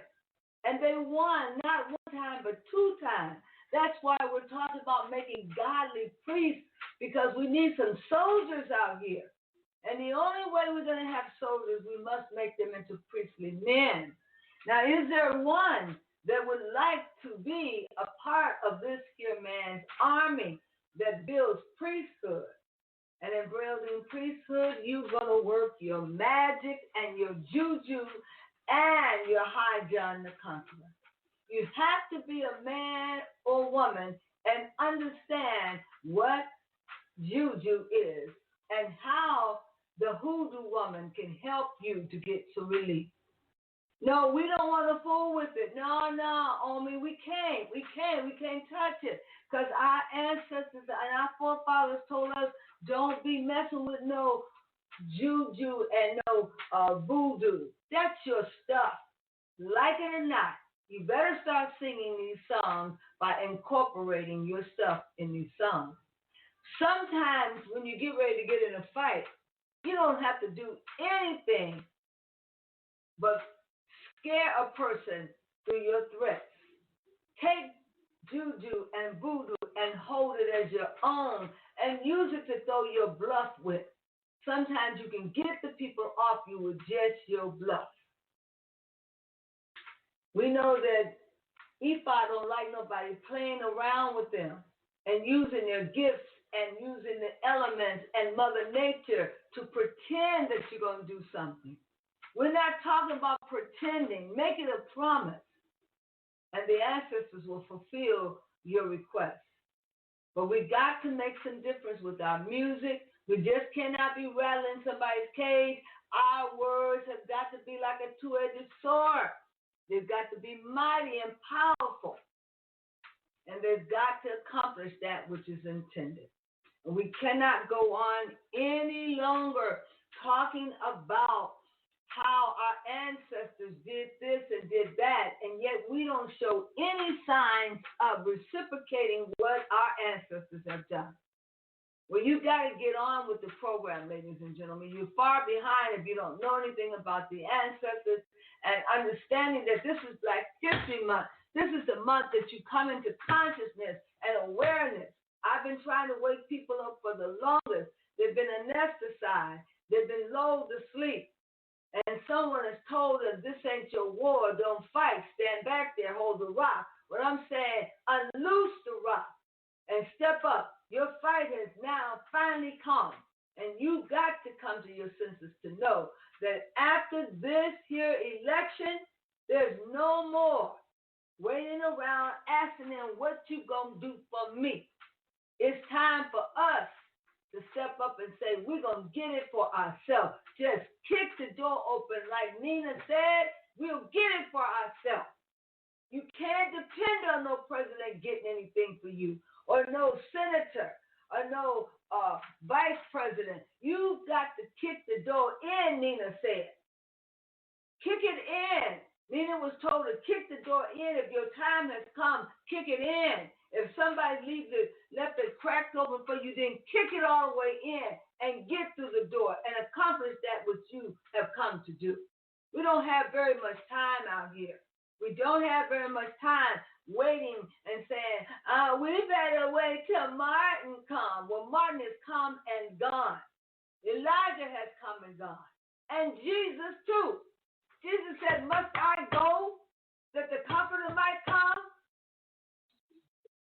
B: And they won, not one time, but two times. That's why we're talking about making godly priests, because we need some soldiers out here. And the only way we're going to have soldiers, we must make them into priestly men. Now, is there one that would like to be a part of this here man's army that builds priesthood? And in building priesthood, you're going to work your magic and your juju and your high John the Conqueror. You have to be a man or woman and understand what juju is and how the hoodoo woman can help you to get to relief. No, we don't want to fool with it. No, Omi, we can't touch it. Because our ancestors and our forefathers told us, don't be messing with no juju and no voodoo. That's your stuff. Like it or not, you better start singing these songs by incorporating your stuff in these songs. Sometimes when you get ready to get in a fight, you don't have to do anything but scare a person through your threats. Take juju and voodoo and hold it as your own and use it to throw your bluff with. Sometimes you can get the people off you with just your bluff. We know that Ifa don't like nobody playing around with them and using their gifts and using the elements and Mother Nature to pretend that you're going to do something. We're not talking about pretending. Make it a promise. And the ancestors will fulfill your request. But we got to make some difference with our music. We just cannot be rattling somebody's cage. Our words have got to be like a two-edged sword. They've got to be mighty and powerful. And they've got to accomplish that which is intended. And we cannot go on any longer talking about how our ancestors did this and did that, and yet we don't show any signs of reciprocating what our ancestors have done. Well, you got to get on with the program, ladies and gentlemen. You're far behind if you don't know anything about the ancestors and understanding that this is Black History Month. This is the month that you come into consciousness and awareness. I've been trying to wake people up for the longest. They've been anesthetized. They've been lulled to sleep. And someone has told us, this ain't your war, don't fight, stand back there, hold the rock. What I'm saying, unloose the rock and step up. Your fight has now finally come. And you got to come to your senses to know that after this here election, there's no more waiting around asking them what you gonna do for me. It's time for us to step up and say, we're going to get it for ourselves. Just kick the door open. Like Nina said, we'll get it for ourselves. You can't depend on no president getting anything for you, or no senator, or no vice president. You've got to kick the door in, Nina said. Kick it in. Nina was told to kick the door in. If your time has come, kick it in. If somebody left it cracked open for you, then kick it all the way in and get through the door and accomplish that which you have come to do. We don't have very much time out here. We don't have very much time waiting and saying, we better wait till Martin comes. Well, Martin has come and gone. Elijah has come and gone. And Jesus too. Jesus said, must I go that the Comforter might come?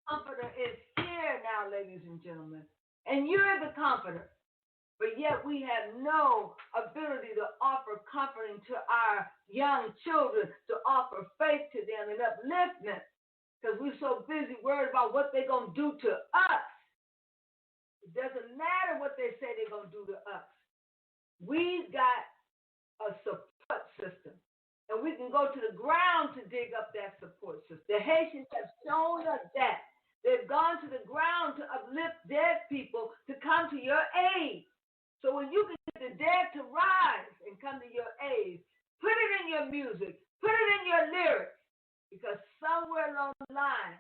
B: Comforter is here now, ladies and gentlemen, and you're the comforter, but yet we have no ability to offer comforting to our young children, to offer faith to them and upliftment, because we're so busy worried about what they're going to do to us. It doesn't matter what they say they're going to do to us. We've got a support system, and we can go to the ground to dig up that support system. The Haitians have shown us that. They've gone to the ground to uplift dead people to come to your aid. So when you can get the dead to rise and come to your aid, put it in your music, put it in your lyrics, because somewhere along the line,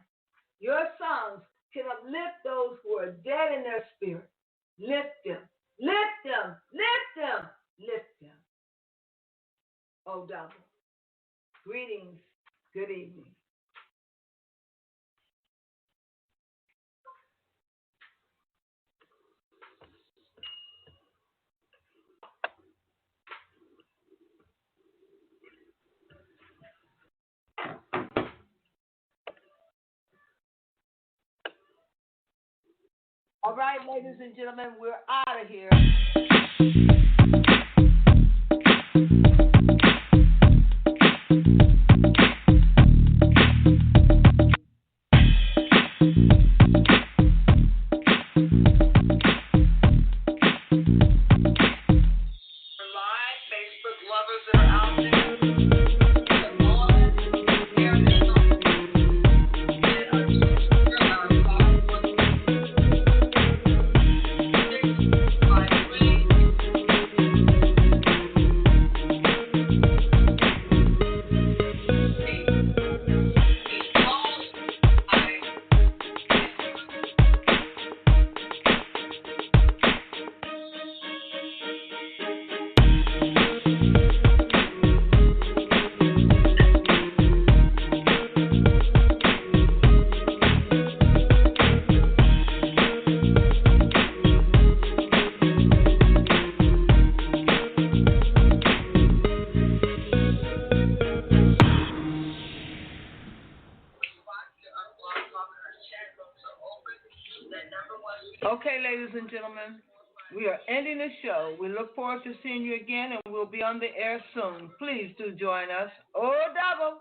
B: your songs can uplift those who are dead in their spirit. Lift them, lift them, lift them, lift them. Oh, double. Greetings, good evening. All right, ladies and gentlemen, we're out of here. Okay, ladies and gentlemen, we are ending the show. We look forward to seeing you again, and we'll be on the air soon. Please do join us. Oh, double.